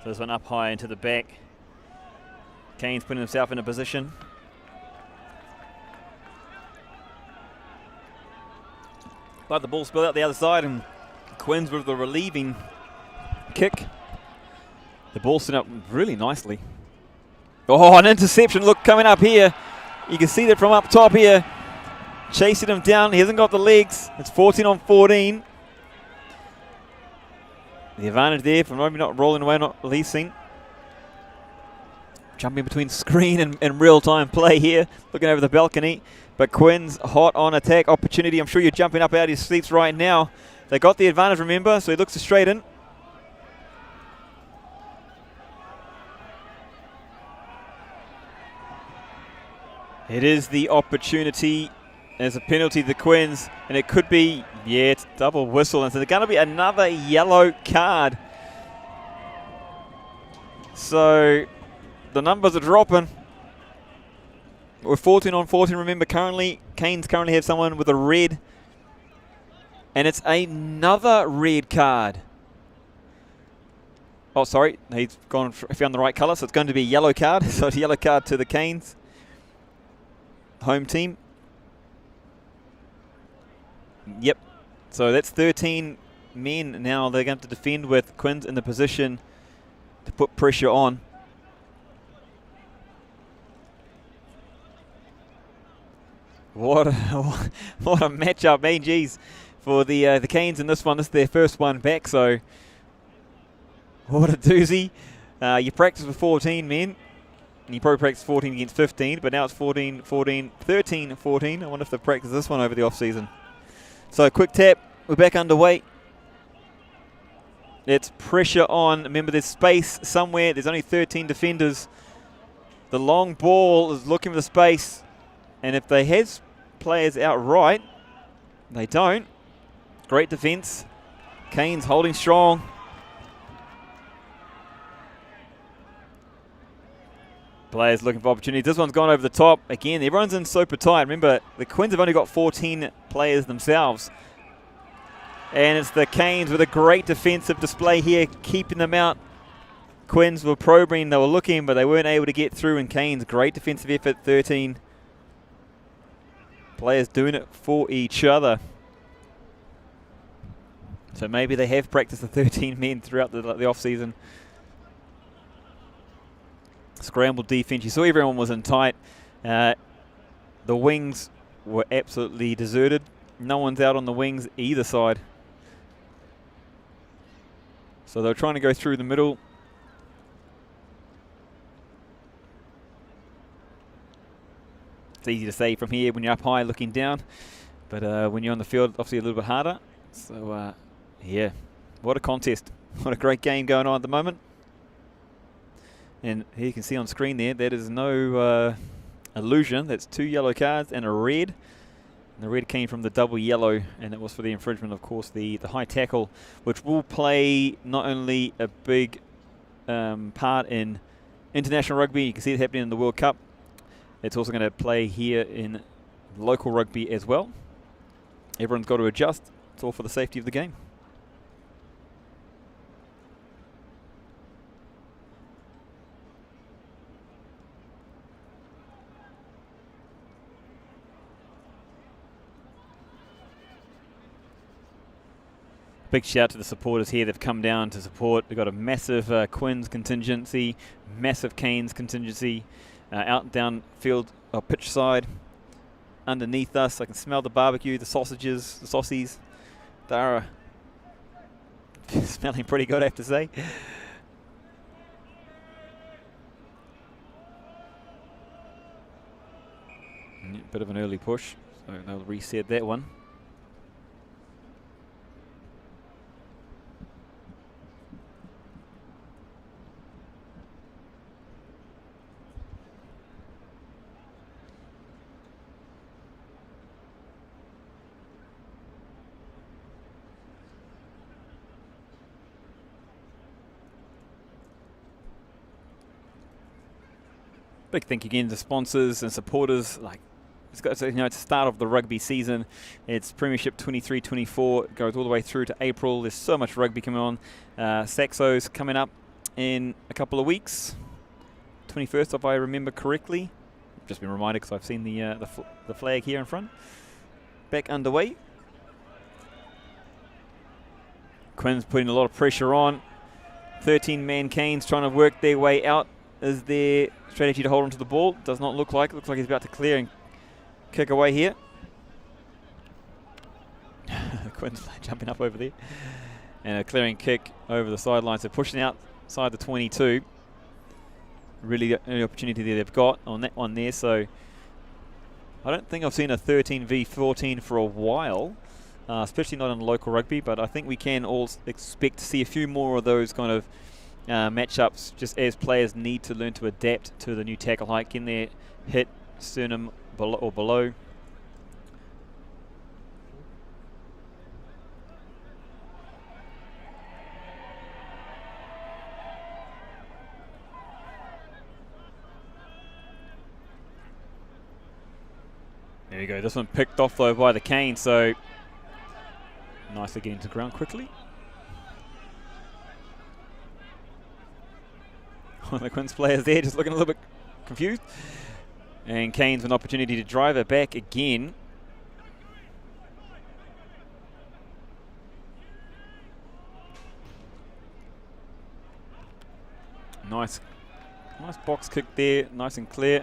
So this one up high into the back. Canes putting himself in a position. But the ball spilled out the other side, and Quins with the relieving kick. The ball set up really nicely. Oh, an interception. Look, coming up here. You can see that from up top here. Chasing him down. He hasn't got the legs. It's 14 on 14. The advantage there from maybe not rolling away, not releasing. Jumping between screen and real-time play here. Looking over the balcony. But Quins hot on attack opportunity. I'm sure you're jumping up out of your seats right now. They got the advantage, remember, so he looks to straighten. It is the opportunity. There's a penalty to the Quins, and it could be, yeah, it's double whistle. And so there's going to be another yellow card. So the numbers are dropping. We're 14 on 14, remember, currently. Canes currently have someone with a red. And it's another red card. Oh, sorry. He's found the right colour, so it's going to be a yellow card. So it's a yellow card to the Canes home team. Yep. So that's 13 men now. They're going to defend with Quins in the position to put pressure on. What a matchup, man. Geez. For the Canes in this one. This is their first one back, so what a doozy. You practice with 14 men, and you probably practice 14 against 15, but now it's 14, 14, 13, 14. I wonder if they've practiced this one over the off-season. So quick tap, we're back underway. It's pressure on. Remember, there's space somewhere. There's only 13 defenders. The long ball is looking for the space, and if they have players outright. They don't. Great defence. Canes holding strong. Players looking for opportunities. This one's gone over the top. Again, everyone's in super tight. Remember, the Quins have only got 14 players themselves. And it's the Canes with a great defensive display here, keeping them out. Quins were probing, they were looking, but they weren't able to get through. And Canes, great defensive effort, 13 players doing it for each other. So maybe they have practiced the 13 men throughout the off-season. Scrambled defense. You saw everyone was in tight. The wings were absolutely deserted. No one's out on the wings either side. So they're trying to go through the middle. It's easy to say from here when you're up high looking down. But when you're on the field, obviously a little bit harder. So, yeah, what a contest. What a great game going on at the moment. And here you can see on screen there, that is no illusion. That's 2 yellow cards and a red. And the red came from the double yellow, and it was for the infringement, of course, the high tackle, which will play not only a big part in international rugby. You can see it happening in the World Cup. It's also going to play here in local rugby as well. Everyone's got to adjust. It's all for the safety of the game. Big shout to the supporters here. They've come down to support. They've got a massive Quins contingency, massive Canes contingency, out down field or pitch side. Underneath us, I can smell the barbecue, the sausages, the saucies. They're smelling pretty good, I have to say. Bit of an early push, so they'll reset that one. Big thank you again to sponsors and supporters. Like, it's got, you know, it's the start of the rugby season. It's Premiership 23-24. It goes all the way through to April. There's so much rugby coming on. Saxo's coming up in a couple of weeks. 21st, if I remember correctly. Just been reminded because I've seen the flag here in front. Back underway. Quinn's putting a lot of pressure on. 13-man Canes trying to work their way out. Is their strategy to hold on to the ball? Does not look like. Looks like he's about to clear and kick away here. Quinn's jumping up over there. And a clearing kick over the sidelines. They're pushing outside the 22. Really the only opportunity there they've got on that one there. So I don't think I've seen a 13v14 for a while, especially not in local rugby. But I think we can all expect to see a few more of those kind of matchups, just as players need to learn to adapt to the new tackle height. Can they hit sternum or below? There you go. This one picked off though by the Cane, so nicely getting to the ground quickly. One of the Quins players there just looking a little bit confused. And Canes with an opportunity to drive her back again. Nice box kick there, nice and clear.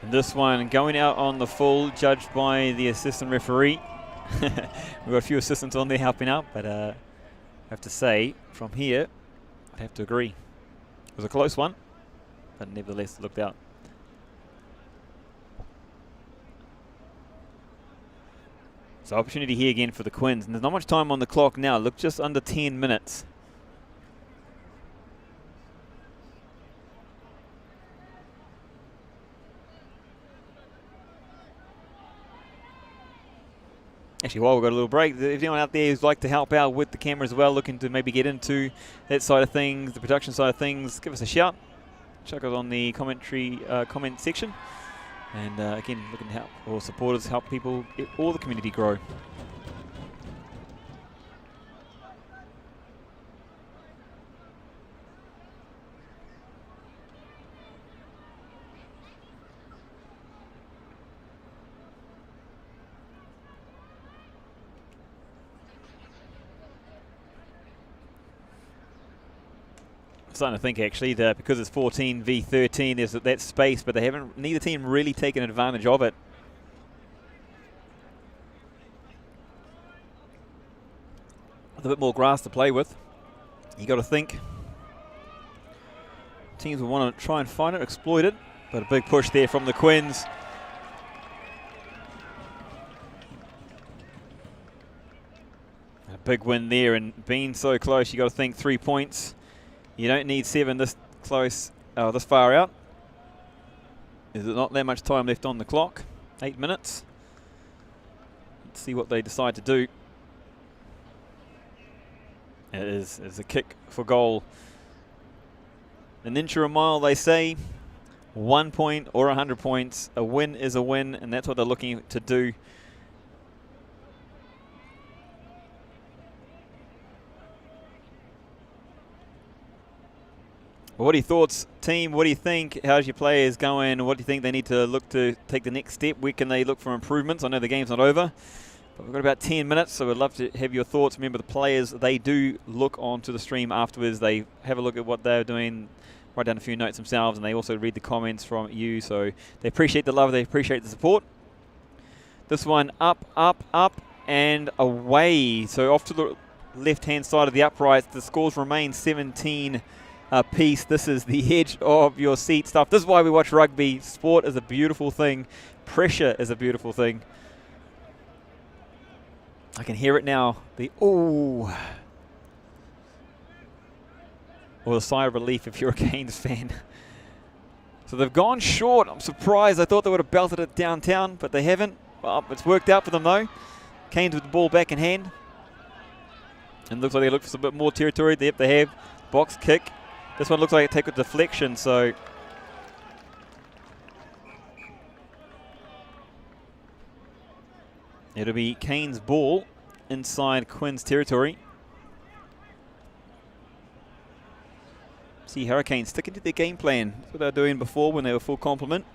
And this one going out on the full, judged by the assistant referee. We've got a few assistants on there helping out, but I have to say, from here, I'd have to agree. It was a close one, but nevertheless looked out. So opportunity here again for the Quins. And there's not much time on the clock now. Look, just under 10 minutes. Actually, while we've got a little break, if anyone out there who'd like to help out with the camera as well, looking to maybe get into that side of things, the production side of things, give us a shout. Chuck us on the commentary comment section. And again, looking to help or supporters help people, all the community grow. Starting to think actually that because it's 14 v 13, there's that space, but they haven't. Neither team really taken advantage of it. With a bit more grass to play with, you got to think teams will want to try and find it, exploit it. But a big push there from the Quins. A big win there, and being so close, you got to think 3 points. You don't need 7 this close, this far out. There's not that much time left on the clock. 8 minutes. Let's see what they decide to do. It is a kick for goal. An inch or a mile, they say. 1 point or 100 points. A win is a win, and that's what they're looking to do. What are your thoughts, team? What do you think? How's your players going? What do you think they need to look to take the next step? Where can they look for improvements? I know the game's not over, but we've got about 10 minutes, so we'd love to have your thoughts. Remember, the players, they do look onto the stream afterwards. They have a look at what they're doing, write down a few notes themselves, and they also read the comments from you. So they appreciate the love. They appreciate the support. This one up, up, up, and away. So off to the left-hand side of the uprights. The scores remain 17 piece. This is the edge of your seat stuff. This is why we watch rugby. Sport is a beautiful thing. Pressure is a beautiful thing. I can hear it now. The ooh. Or the sigh of relief if you're a Canes fan. So they've gone short. I'm surprised. I thought they would have belted it downtown, but they haven't. Well, it's worked out for them though. Canes with the ball back in hand. And looks like they look for some bit more territory. Yep, they have. Box kick. This one looks like it take a deflection, so it'll be Canes' ball inside Quinn's territory. See Hurricanes sticking to their game plan. That's what they were doing before when they were full complement.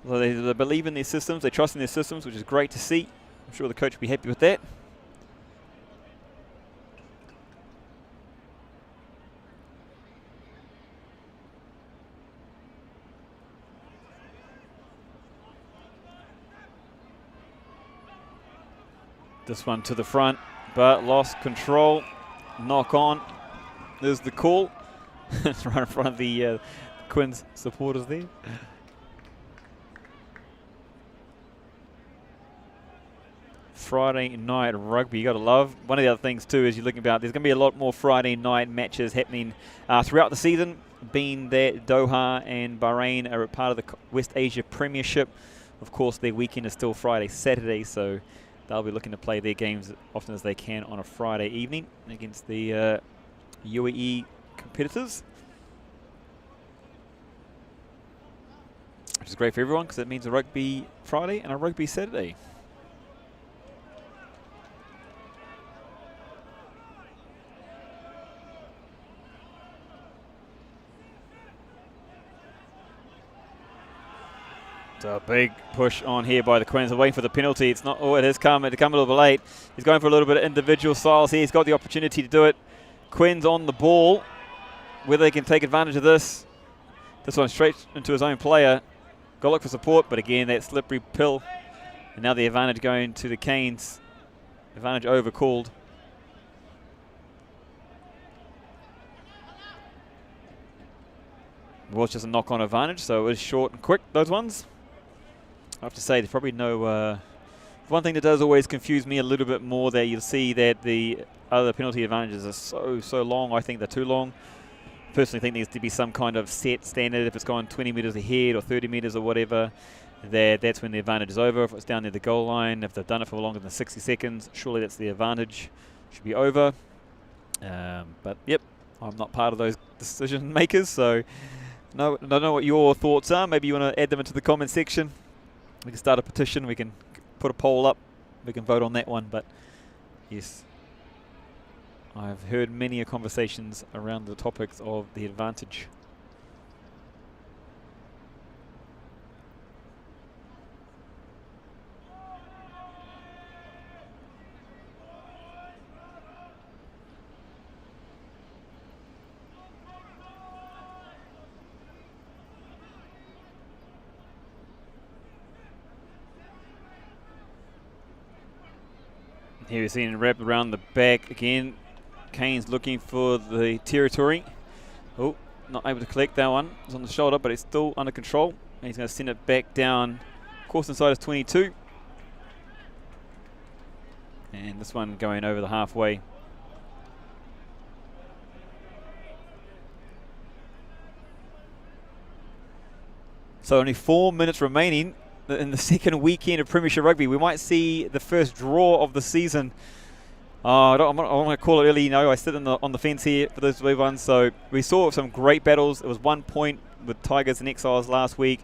So they believe in their systems, they trust in their systems, which is great to see. I'm sure the coach will be happy with that. This one to the front, but lost control. Knock on. There's the call. It's right in front of the Quins supporters there. Friday night rugby, you got to love. One of the other things too is you're looking about, there's going to be a lot more Friday night matches happening throughout the season, being that Doha and Bahrain are a part of the West Asia Premiership. Of course, their weekend is still Friday, Saturday, so they'll be looking to play their games as often as they can on a Friday evening against the UAE competitors. Which is great for everyone because it means a rugby Friday and a rugby Saturday. So a big push on here by the Quins. They're waiting for the penalty. It's not. Oh, it has come. It come a little bit late. He's going for a little bit of individual styles here. He's got the opportunity to do it. Quins on the ball. Whether they can take advantage of this. This one straight into his own player. Got to look for support, but again, that slippery pill. And now the advantage going to the Canes. Advantage overcalled. It was just a knock-on advantage, so it was short and quick, those ones. I have to say, there's probably no... one thing that does always confuse me a little bit more, that you'll see that the other penalty advantages are so long. I think they're too long. Personally think there needs to be some kind of set standard if it's gone 20 metres ahead or 30 metres or whatever. that's when the advantage is over. If it's down near the goal line, if they've done it for longer than 60 seconds, surely that's the advantage. Should be over. But yep, I'm not part of those decision makers, so no, I don't know what your thoughts are. Maybe you want to add them into the comment section. We can start a petition. We can put a poll up. We can vote on that one. But yes, I've heard many conversations around the topics of the advantage. Here we're seeing wrap around the back again. Kane's looking for the territory. Oh, not able to collect that one. It's on the shoulder, but it's still under control. And he's going to send it back down, course inside his 22. And this one going over the halfway. So only 4 minutes remaining in the second weekend of Premiership Rugby. We might see the first draw of the season. I want to call it early. I sit on the fence here for those blue ones. So we saw some great battles. It was 1 point with Tigers and Exiles last week.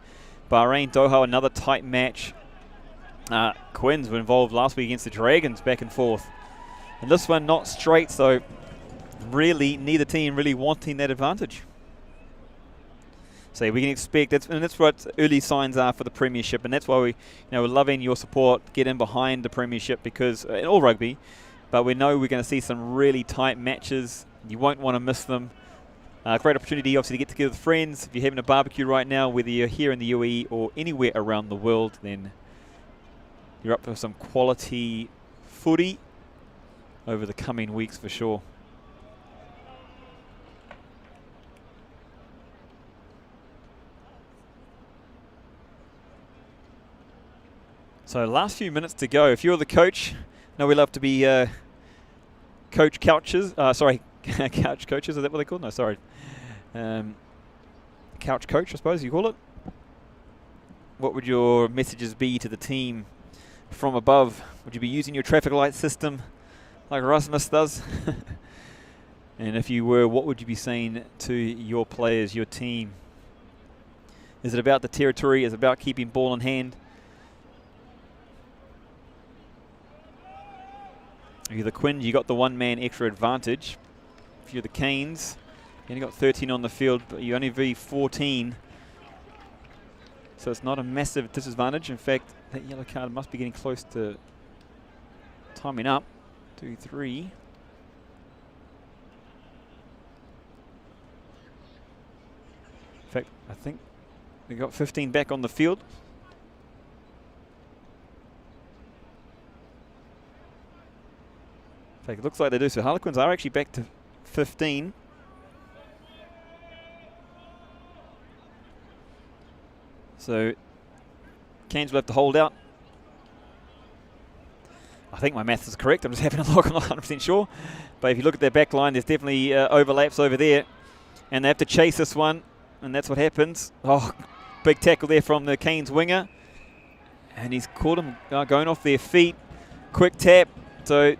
Bahrain, Doha, another tight match. Quins were involved last week against the Dragons, back and forth. And this one not straight, so really neither team really wanting that advantage. So we can expect, and that's what early signs are for the Premiership, and that's why we're loving your support. Get in behind the Premiership, because in all rugby, but we know we're going to see some really tight matches. You won't want to miss them. Great opportunity, obviously, to get together with friends. If you're having a barbecue right now, whether you're here in the UAE or anywhere around the world, then you're up for some quality footy over the coming weeks for sure. So last few minutes to go. If you're the coach, no, we love to be coach couches. Couch coaches. Is that what they call? No, sorry. Couch coach, I suppose you call it. What would your messages be to the team from above? Would you be using your traffic light system like Rasmus does? And if you were, what would you be saying to your players, your team? Is it about the territory? Is it about keeping ball in hand? If you're the Quins, you got the one-man extra advantage. If you're the Canes, you only got 13 on the field, but you only V14. So it's not a massive disadvantage. In fact, that yellow card must be getting close to timing up. 2, 3. In fact, I think they got 15 back on the field. It looks like they do. So Harlequins are actually back to 15. So Canes will have to hold out. I think my maths is correct. I'm just having a look. I'm not 100% sure. But if you look at their back line, there's definitely overlaps over there. And they have to chase this one. And that's what happens. Oh, big tackle there from the Canes winger. And he's caught them going off their feet. Quick tap. So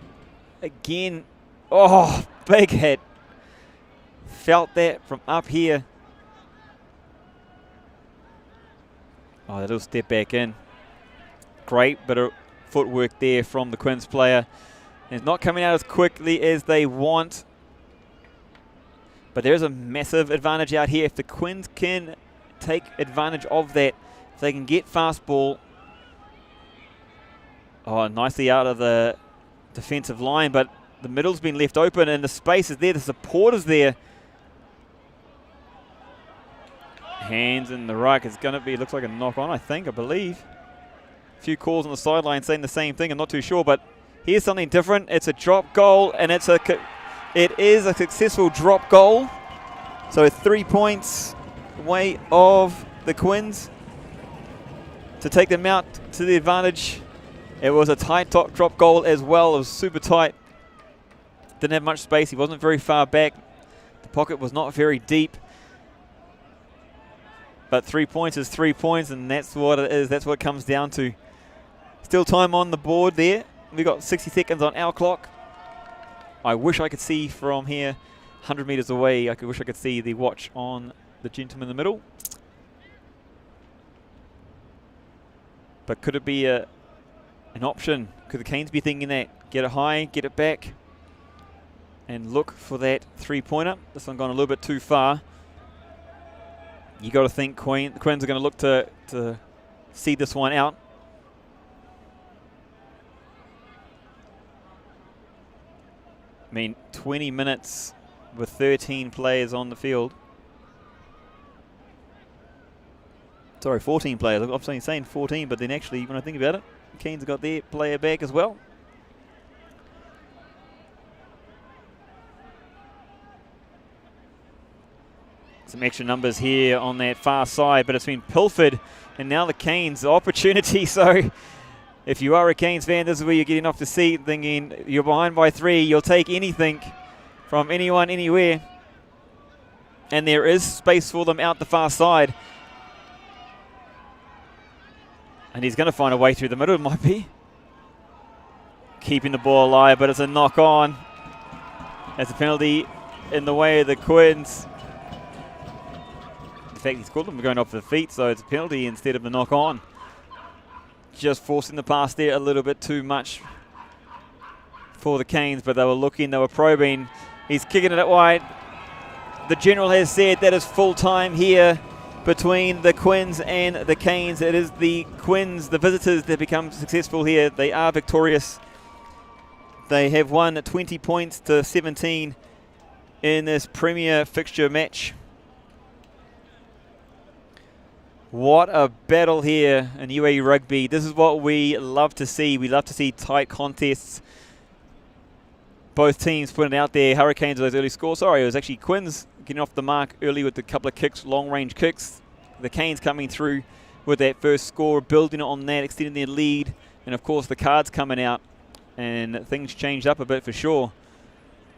again, oh, big hit. Felt that from up here. Oh, that little step back in. Great bit of footwork there from the Quins player. And it's not coming out as quickly as they want. But there's a massive advantage out here. If the Quins can take advantage of that, if they can get fast ball. Oh, nicely out of the defensive line, but the middle's been left open and the space is there, the support is there. Hands in the ruck is going to be, looks like a knock on, I believe. A few calls on the sideline saying the same thing, I'm not too sure, but here's something different. It's a drop goal, and it is a successful drop goal. So 3 points away of the Quins to take them out to the advantage. It was a tight top drop goal as well. It was super tight. Didn't have much space. He wasn't very far back. The pocket was not very deep. But 3 points is 3 points, and that's what it is. That's what it comes down to. Still time on the board there. We've got 60 seconds on our clock. I wish I could see from here, 100 meters away, wish I could see the watch on the gentleman in the middle. But could it be an option? Could the Canes be thinking that? Get it high, get it back, and look for that three-pointer. This one gone a little bit too far. You got to think the Quins are going to look to see this one out. I mean, 20 minutes with 13 players on the field. Sorry, 14 players. I'm saying 14, but then actually, when I think about it, the Canes got their player back as well. Some extra numbers here on that far side, but it's been pilfered, and now the Canes opportunity. So if you are a Canes fan, this is where you're getting off the seat thinking you're behind by 3, you'll take anything from anyone, anywhere. And there is space for them out the far side. And he's going to find a way through the middle, it might be. Keeping the ball alive, but it's a knock on. That's a penalty in the way of the Quins. In fact, he's called them going off the feet, so it's a penalty instead of a knock on. Just forcing the pass there a little bit too much for the Canes, but they were looking, they were probing. He's kicking it out wide. The general has said that is full time here between the Quins and the Canes. It is the Quins, the visitors, that become successful here. They are victorious. They have won 20 points to 17 in this Premier fixture match. What a battle here in UAE Rugby. This is what we love to see. We love to see tight contests. Both teams putting out their Hurricanes with those early scores. Sorry, it was actually Quins getting off the mark early with a couple of kicks, long-range kicks. The Canes coming through with that first score, building on that, extending their lead. And, of course, the Cards coming out. And things changed up a bit for sure.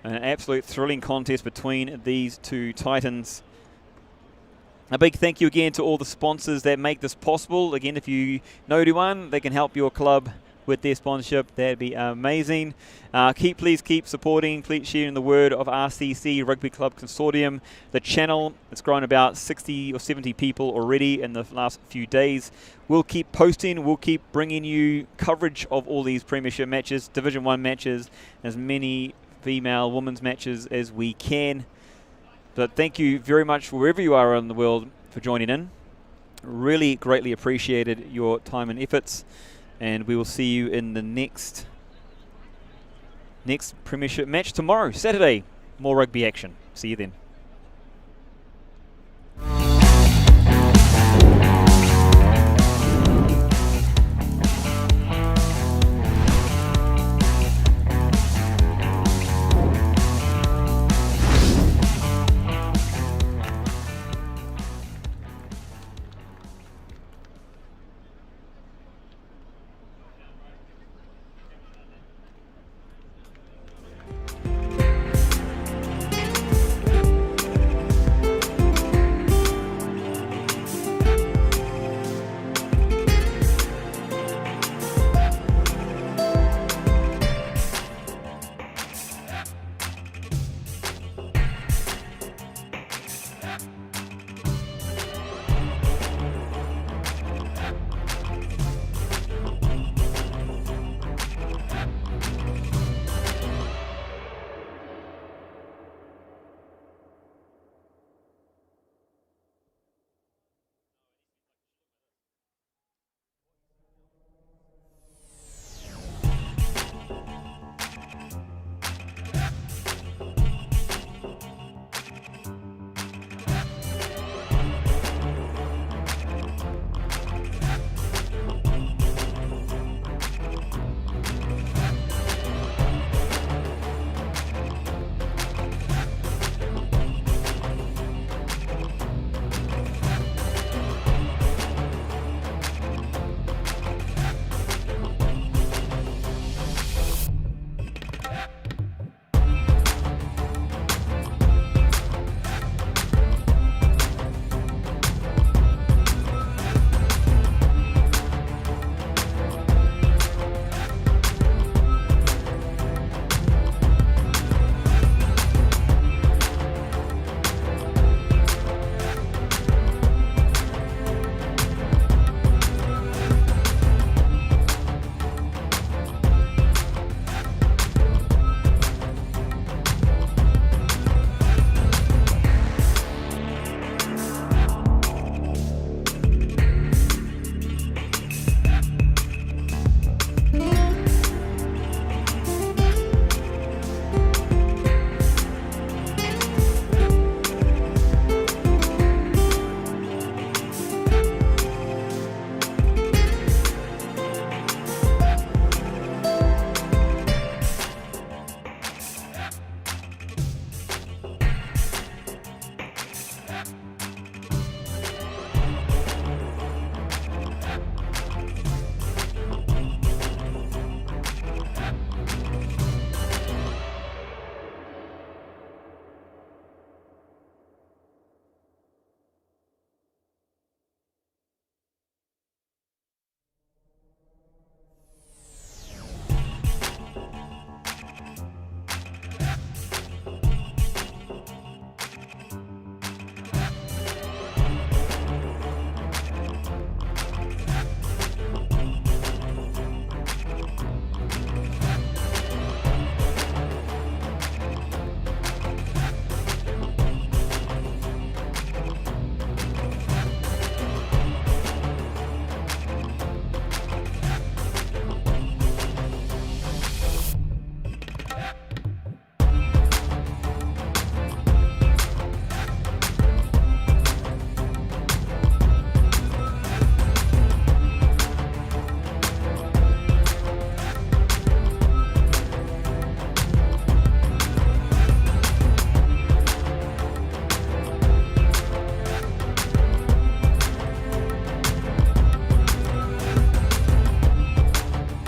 An absolute thrilling contest between these two Titans. A big thank you again to all the sponsors that make this possible. Again, if you know anyone, they can help your club with their sponsorship. That'd be amazing. Please keep supporting, please sharing the word of RCC Rugby Club Consortium. The channel, it's grown about 60 or 70 people already in the last few days. We'll keep posting, we'll keep bringing you coverage of all these Premiership matches, Division 1 matches, as many female, women's matches as we can. But thank you very much wherever you are in the world for joining in. Really greatly appreciated your time and efforts. And we will see you in the next Premiership match tomorrow, Saturday. More rugby action. See you then.